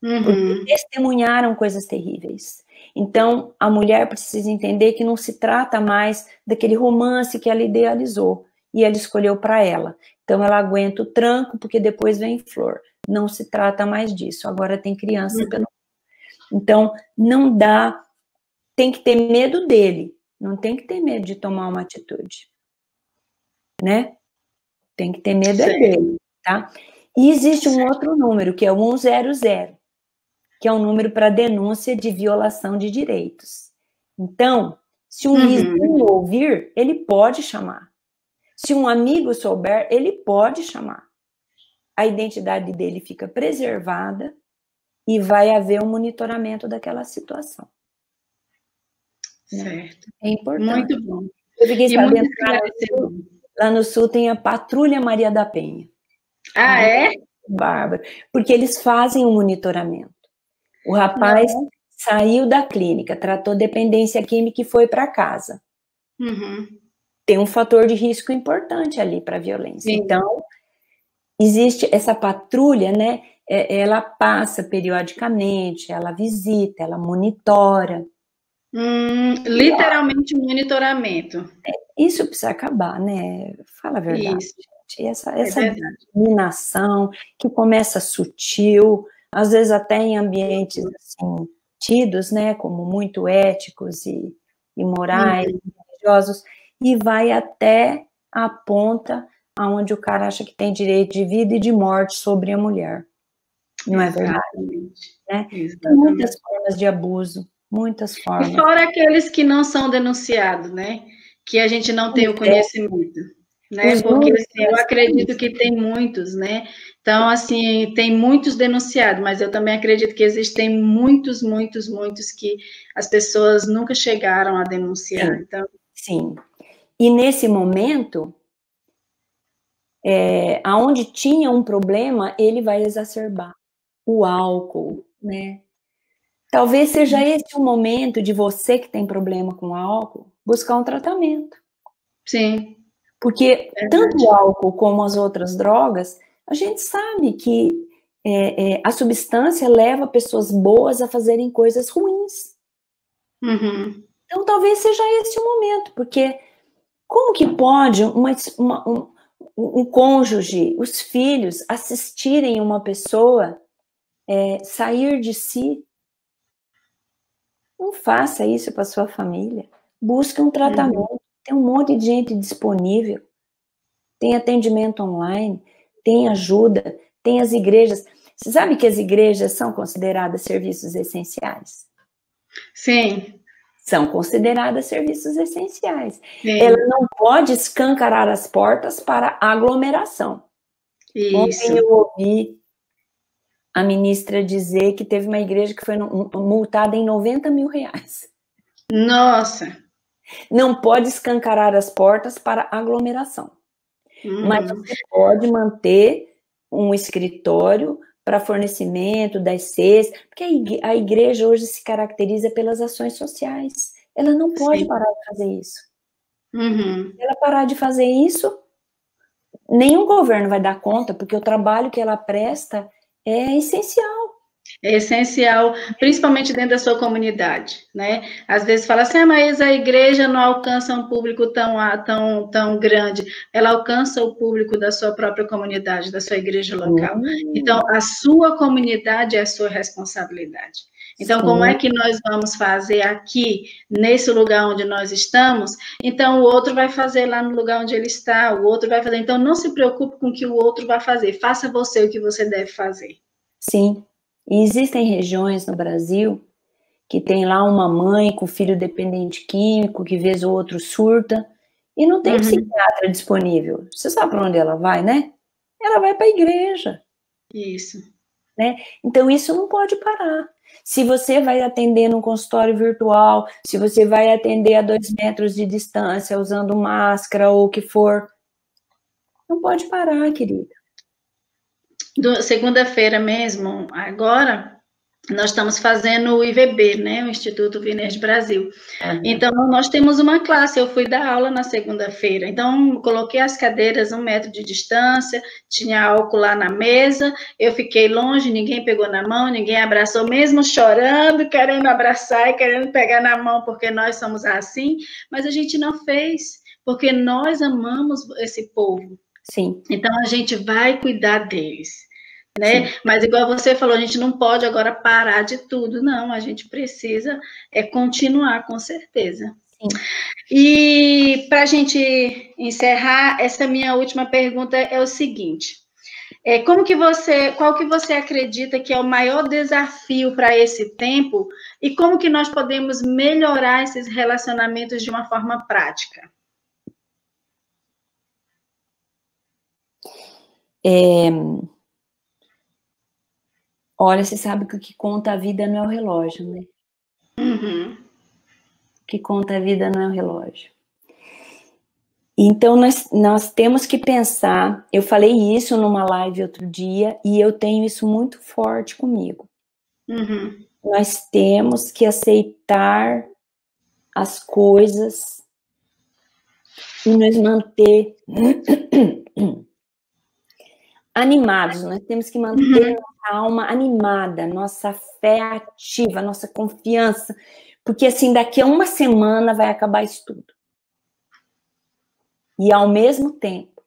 porque testemunharam coisas terríveis. Então, a mulher precisa entender que não se trata mais daquele romance que ela idealizou e ela escolheu para ela. Então, ela aguenta o tranco, porque depois vem flor. Não se trata mais disso. Agora tem criança pelo... Então, não dá... Tem que ter medo dele. Não tem que ter medo de tomar uma atitude. Né? Tem que ter medo dele, tá? E existe um outro número, que é o 100, que é um número para denúncia de violação de direitos. Então, se um vizinho ouvir, ele pode chamar. Se um amigo souber, ele pode chamar. A identidade dele fica preservada e vai haver um monitoramento daquela situação. Certo. É importante. Muito bom. Eu fiquei sabendo que lá no Sul tem a Patrulha Maria da Penha. Ah, é? Bárbaro. Porque eles fazem um monitoramento. O rapaz saiu da clínica, tratou dependência química e foi para casa. Tem um fator de risco importante ali para a violência. Sim. Então, existe essa patrulha, né? Ela passa periodicamente, ela visita, ela monitora. Literalmente um monitoramento. Isso precisa acabar, né? Fala a verdade, Isso. gente. Essa discriminação que começa sutil, às vezes até em ambientes assim, tidos, né, como muito éticos e morais, religiosos, e vai até a ponta aonde o cara acha que tem direito de vida e de morte sobre a mulher. Não é verdade? Né? Tem muitas formas de abuso, muitas formas. E fora aqueles que não são denunciados, né? Que a gente não tem o conhecimento. Né? Porque assim, eu acredito que tem muitos, né? Então, assim, tem muitos denunciados, mas eu também acredito que existem muitos que as pessoas nunca chegaram a denunciar. Sim, então... sim. E nesse momento, aonde tinha um problema, ele vai exacerbar. O álcool, né? Talvez seja esse o momento de você que tem problema com álcool, buscar um tratamento. Sim. Porque tanto o álcool como as outras drogas, a gente sabe que a substância leva pessoas boas a fazerem coisas ruins. Uhum. Então, talvez seja esse o momento, porque como que pode um cônjuge, os filhos, assistirem uma pessoa sair de si? Não faça isso para sua família. Busque um tratamento. Tem um monte de gente disponível. Tem atendimento online, tem ajuda, tem as igrejas. Você sabe que as igrejas são consideradas serviços essenciais? Sim. São consideradas serviços essenciais. Sim. Ela não pode escancarar as portas para aglomeração. Isso. Ontem eu ouvi a ministra dizer que teve uma igreja que foi multada em 90 mil reais. Nossa! Não pode escancarar as portas para aglomeração. Mas você pode manter um escritório para fornecimento das cestas, porque a igreja hoje se caracteriza pelas ações sociais. Ela não pode parar de fazer isso. Se ela parar de fazer isso, nenhum governo vai dar conta, porque o trabalho que ela presta é essencial. É essencial, principalmente dentro da sua comunidade, né? Às vezes fala assim, mas a igreja não alcança um público tão grande. Ela alcança o público da sua própria comunidade, da sua igreja local. Então, a sua comunidade é a sua responsabilidade. Então, como é que nós vamos fazer aqui, nesse lugar onde nós estamos? Então, o outro vai fazer lá no lugar onde ele está, o outro vai fazer. Então, não se preocupe com o que o outro vai fazer. Faça você o que você deve fazer. Sim. E existem regiões no Brasil que tem lá uma mãe com filho dependente químico, que vez ou outro surta, e não tem psiquiatra disponível. Você sabe para onde ela vai, né? Ela vai para a igreja. Isso. Né? Então, isso não pode parar. Se você vai atender num consultório virtual, se você vai atender a 2 metros de distância, usando máscara ou o que for, não pode parar, querida. Segunda-feira mesmo, agora, nós estamos fazendo o IVB, né, o Instituto Viner Brasil. Então, nós temos uma classe, eu fui dar aula na segunda-feira, então, coloquei as cadeiras 1 metro de distância, tinha álcool lá na mesa, eu fiquei longe, ninguém pegou na mão, ninguém abraçou, mesmo chorando, querendo abraçar e querendo pegar na mão, porque nós somos assim, mas a gente não fez, porque nós amamos esse povo. Sim. Então, a gente vai cuidar deles. Né? Mas igual você falou, a gente não pode agora parar de tudo, não, a gente precisa continuar, com certeza. Sim. E para a gente encerrar, essa minha última pergunta é o seguinte: qual que você acredita que é o maior desafio para esse tempo e como que nós podemos melhorar esses relacionamentos de uma forma prática? Olha, você sabe que o que conta a vida não é o relógio, né? O que conta a vida não é o relógio. Então, nós temos que pensar, eu falei isso numa live outro dia, e eu tenho isso muito forte comigo. Nós temos que aceitar as coisas e nos manter animados, nós temos que manter nossa alma animada, nossa fé ativa, nossa confiança, porque assim, daqui a 1 semana vai acabar isso tudo. E ao mesmo tempo,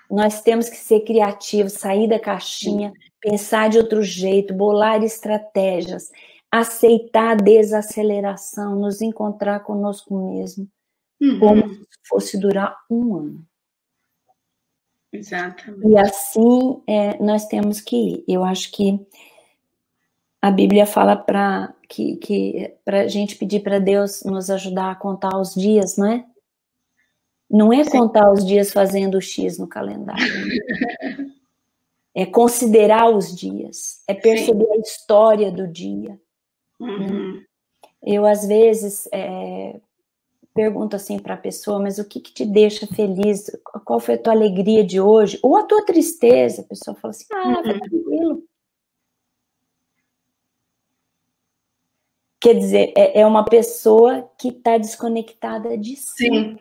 nós temos que ser criativos, sair da caixinha, pensar de outro jeito, bolar estratégias, aceitar a desaceleração, nos encontrar conosco mesmo, como se fosse durar 1 ano. Exatamente. E assim nós temos que ir. Eu acho que a Bíblia fala para a gente pedir para Deus nos ajudar a contar os dias, não é? Não é contar os dias fazendo o X no calendário. É considerar os dias. É perceber a história do dia. Né? Eu, às vezes, pergunto assim para a pessoa, mas o que te deixa feliz? Qual foi a tua alegria de hoje? Ou a tua tristeza? A pessoa fala assim, foi tranquilo. Quer dizer, é uma pessoa que está desconectada de si. Sim.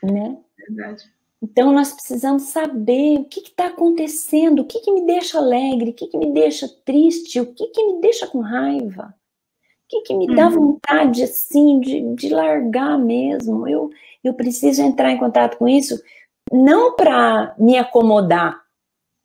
Né? Verdade. Então, nós precisamos saber o que está acontecendo, o que me deixa alegre, o que me deixa triste, o que me deixa com raiva, o que me dá vontade, assim, de largar mesmo. Eu preciso entrar em contato com isso, não para me acomodar,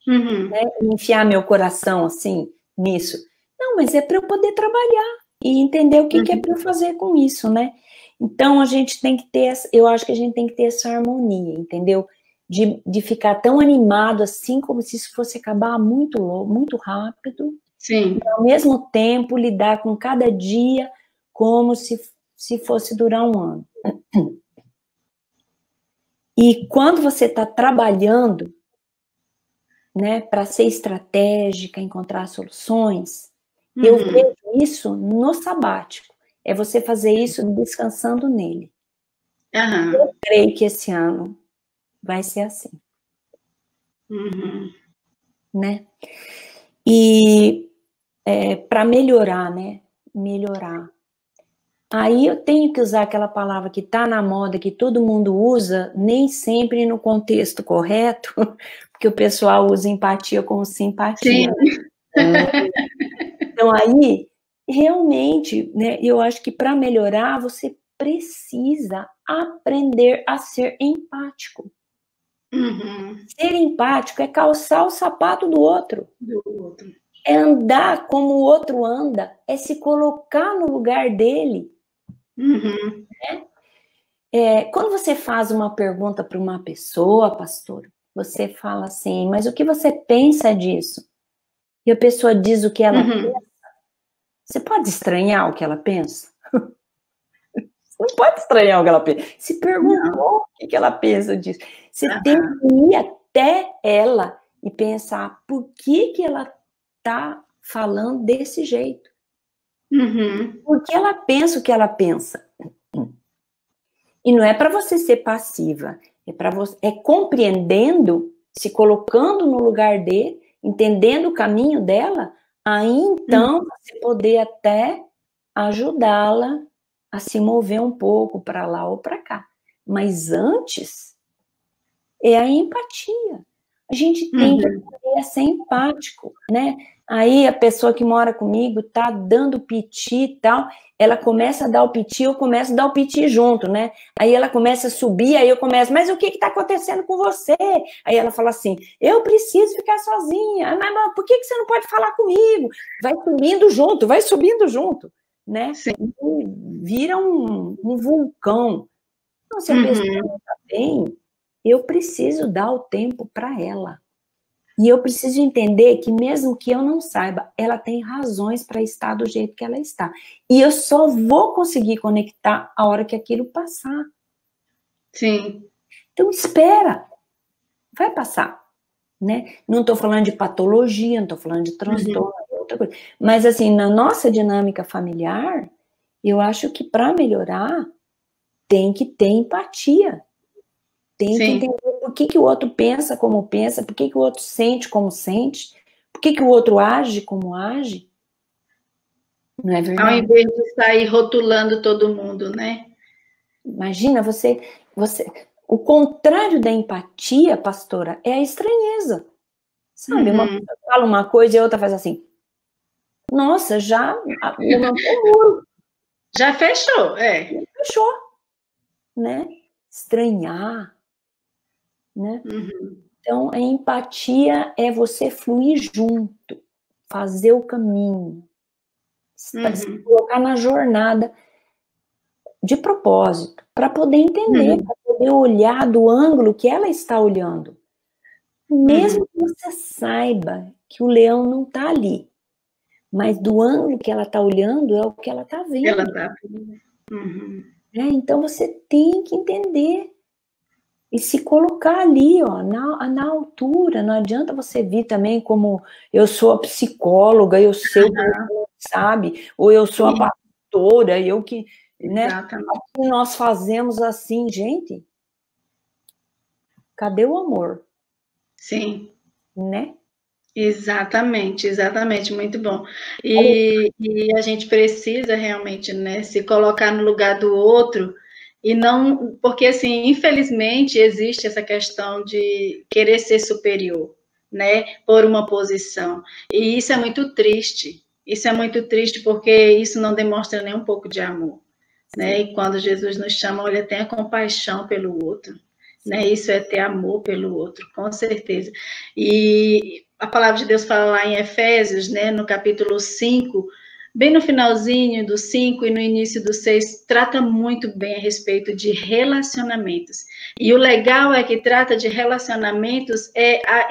né, enfiar meu coração, assim, nisso. Não, mas é para eu poder trabalhar e entender o que é para eu fazer com isso, né? Então, a gente tem que ter, eu acho que a gente tem que ter essa harmonia, entendeu? De ficar tão animado assim, como se isso fosse acabar muito rápido. Sim. E, ao mesmo tempo, lidar com cada dia como se fosse durar um ano. E quando você está trabalhando, né, para ser estratégica, encontrar soluções, eu vejo isso no sabático. É você fazer isso descansando nele. Eu creio que esse ano vai ser assim. Né? E para melhorar, né? Melhorar. Aí eu tenho que usar aquela palavra que está na moda, que todo mundo usa, nem sempre no contexto correto, porque o pessoal usa empatia como simpatia. Então aí, realmente, né, eu acho que para melhorar, você precisa aprender a ser empático. Ser empático é calçar o sapato do outro. É andar como o outro anda, é se colocar no lugar dele. Né? Quando você faz uma pergunta para uma pessoa, pastor, você fala assim, mas o que você pensa disso? E a pessoa diz o que ela pensa. Você pode estranhar o que ela pensa? Você não pode estranhar o que ela pensa. Se perguntou o que ela pensa disso. Você tem que ir até ela e pensar por que ela está falando desse jeito. Por que ela pensa o que ela pensa. E não é para você ser passiva, é para você, compreendendo, se colocando no lugar dele, entendendo o caminho dela, aí então você poder até ajudá-la a se mover um pouco para lá ou para cá. Mas antes é a empatia. A gente tem que aprender a ser empático, né? Aí a pessoa que mora comigo tá dando piti e tal, ela começa a dar o piti, eu começo a dar o piti junto, né? Aí ela começa a subir, aí eu começo, mas o que tá acontecendo com você? Aí ela fala assim, eu preciso ficar sozinha, mas por que você não pode falar comigo? Vai subindo junto, né? E vira um vulcão. Então, se a pessoa não está bem, eu preciso dar o tempo para ela. E eu preciso entender que mesmo que eu não saiba, ela tem razões para estar do jeito que ela está. E eu só vou conseguir conectar a hora que aquilo passar. Sim. Então, espera. Vai passar. Né? Não estou falando de patologia, não estou falando de transtorno, outra coisa. Mas, assim, na nossa dinâmica familiar, eu acho que para melhorar, tem que ter empatia. Tem que entender por que o outro pensa como pensa, por que o outro sente como sente, por que o outro age como age. Não é verdade? Ao invés de sair rotulando todo mundo, né? Imagina, o contrário da empatia, pastora, é a estranheza. Sabe, uma pessoa fala uma coisa e a outra faz assim. Nossa, já levantou o muro. Já fechou, Já fechou, né? Estranhar. Né? Então, a empatia é você fluir junto, fazer o caminho, se colocar na jornada de propósito, para poder entender, para poder olhar do ângulo que ela está olhando. Mesmo que você saiba que o leão não está ali, mas do ângulo que ela está olhando é o que ela está vendo. Ela está vendo. Então, você tem que entender. E se colocar ali, ó, na altura. Não adianta você vir também como eu sou a psicóloga, eu sei o que você sabe, ou eu sou a pastora, eu que, né? Aqui nós fazemos assim, gente. Cadê o amor? Sim. Né? Exatamente, muito bom. E a gente precisa realmente, né, se colocar no lugar do outro E não, porque assim, infelizmente existe essa questão de querer ser superior, né, por uma posição. E isso é muito triste. Isso é muito triste porque isso não demonstra nem um pouco de amor, né? E quando Jesus nos chama, olha, tenha compaixão pelo outro, né? Isso é ter amor pelo outro, com certeza. E a palavra de Deus fala lá em Efésios, né, no capítulo 5, bem no finalzinho do 5 e no início do 6, trata muito bem a respeito de relacionamentos. E o legal é que trata de relacionamentos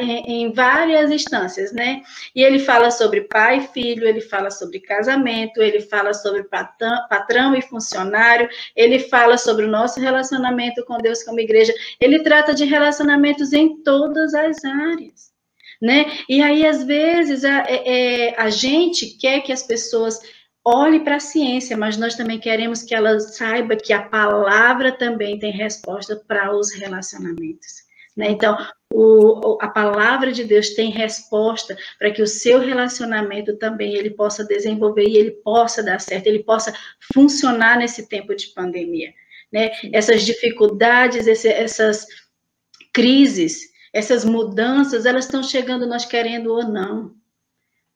em várias instâncias, né? E ele fala sobre pai e filho, ele fala sobre casamento, ele fala sobre patrão e funcionário, ele fala sobre o nosso relacionamento com Deus como igreja, ele trata de relacionamentos em todas as áreas, né? E aí, às vezes, a gente quer que as pessoas olhem para a ciência, mas nós também queremos que elas saibam que a palavra também tem resposta para os relacionamentos, né? Então, a palavra de Deus tem resposta para que o seu relacionamento também ele possa desenvolver e ele possa dar certo, ele possa funcionar nesse tempo de pandemia, né? Essas dificuldades, essas crises, essas mudanças, elas estão chegando nós querendo ou não,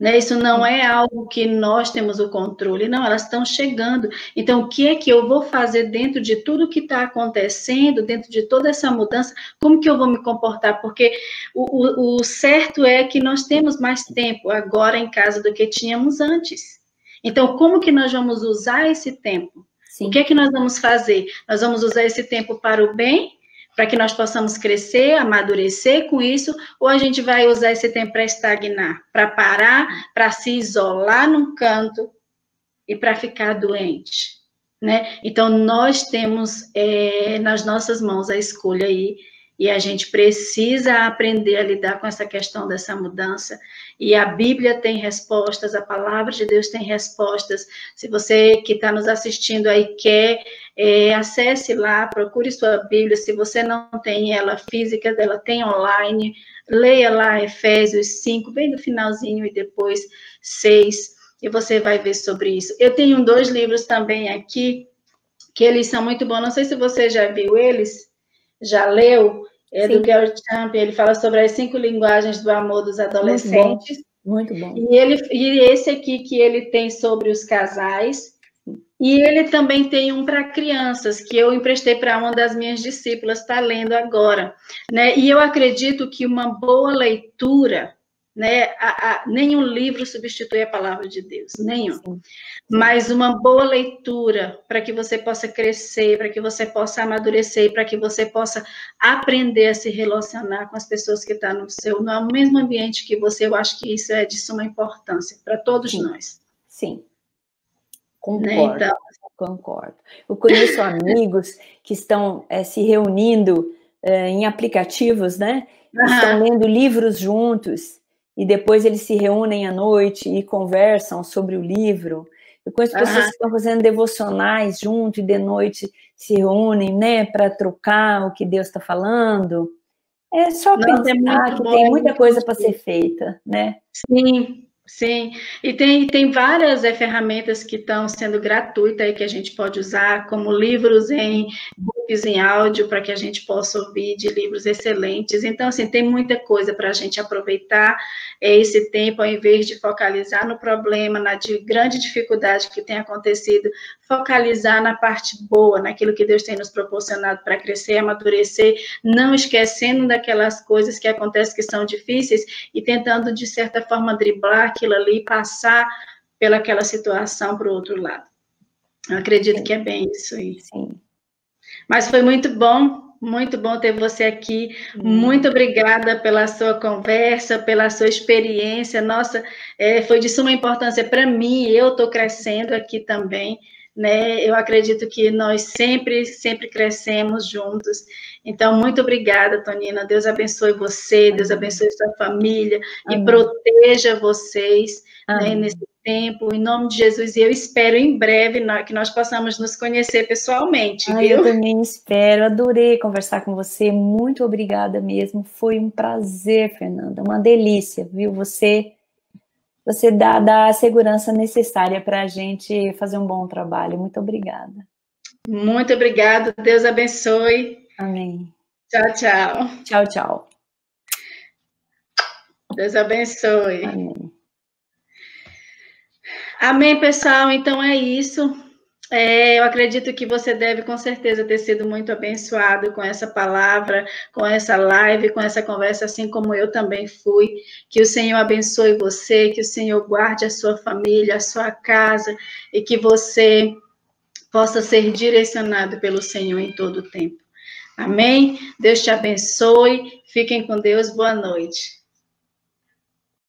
né? Isso não é algo que nós temos o controle, não, elas estão chegando. Então, o que é que eu vou fazer dentro de tudo que está acontecendo, dentro de toda essa mudança, como que eu vou me comportar? Porque o certo é que nós temos mais tempo agora em casa do que tínhamos antes. Então, como que nós vamos usar esse tempo? Sim. O que é que nós vamos fazer? Nós vamos usar esse tempo para o bem, para que nós possamos crescer, amadurecer com isso, ou a gente vai usar esse tempo para estagnar, para parar, para se isolar num canto e para ficar doente, né? Então, nós temos nas nossas mãos a escolha aí, e a gente precisa aprender a lidar com essa questão dessa mudança, e a Bíblia tem respostas, a palavra de Deus tem respostas. Se você que está nos assistindo aí quer, acesse lá, procure sua Bíblia, se você não tem ela física, ela tem online, leia lá Efésios 5, bem no finalzinho, e depois 6, e você vai ver sobre isso. Eu tenho 2 livros também aqui, que eles são muito bons, não sei se você já viu eles, já leu, do Gary Chapman, ele fala sobre as 5 linguagens do amor dos adolescentes. Muito bom. E esse aqui que ele tem sobre os casais, e ele também tem um para crianças, que eu emprestei para uma das minhas discípulas, está lendo agora, né? E eu acredito que uma boa leitura, né? Nenhum livro substitui a palavra de Deus, nenhum. Sim. Mas uma boa leitura para que você possa crescer, para que você possa amadurecer, para que você possa aprender a se relacionar com as pessoas que estão no mesmo ambiente que você, eu acho que isso é de suma importância para todos nós. Sim. Concordo, né? Então, concordo. Eu conheço amigos que estão se reunindo em aplicativos, né? Estão lendo livros juntos e depois eles se reúnem à noite e conversam sobre o livro. Eu conheço pessoas que estão fazendo devocionais junto e de noite se reúnem, né? Para trocar o que Deus está falando. É só pensar que tem muita coisa para ser feita, né? Sim. Sim, e tem várias ferramentas que estão sendo gratuitas aí que a gente pode usar, como livros em books em áudio, para que a gente possa ouvir de livros excelentes. Então, assim, tem muita coisa para a gente aproveitar esse tempo, ao invés de focalizar no problema, na grande dificuldade que tem acontecido, focalizar na parte boa, naquilo que Deus tem nos proporcionado para crescer, amadurecer, não esquecendo daquelas coisas que acontecem que são difíceis e tentando, de certa forma, driblar aquilo ali e passar pelaquela situação para o outro lado. Eu acredito que é bem isso aí. Sim. Mas foi muito bom ter você aqui. Muito obrigada pela sua conversa, pela sua experiência. Nossa, foi de suma importância para mim. Eu estou crescendo aqui também, né? Eu acredito que nós sempre crescemos juntos. Então, muito obrigada, Tonina. Deus abençoe você, Deus abençoe sua família e proteja vocês, né, nesse tempo, em nome de Jesus. E eu espero em breve que nós possamos nos conhecer pessoalmente, viu? Eu também espero. Adorei conversar com você. Muito obrigada mesmo. Foi um prazer, Fernanda. Uma delícia, viu? Você dá a segurança necessária para a gente fazer um bom trabalho. Muito obrigada. Muito obrigada, Deus abençoe. Amém. Tchau, tchau. Tchau, tchau. Deus abençoe. Amém. Amém, pessoal. Então é isso. Eu acredito que você deve, com certeza, ter sido muito abençoado com essa palavra, com essa live, com essa conversa, assim como eu também fui. Que o Senhor abençoe você, que o Senhor guarde a sua família, a sua casa, e que você possa ser direcionado pelo Senhor em todo o tempo. Amém? Deus te abençoe. Fiquem com Deus. Boa noite.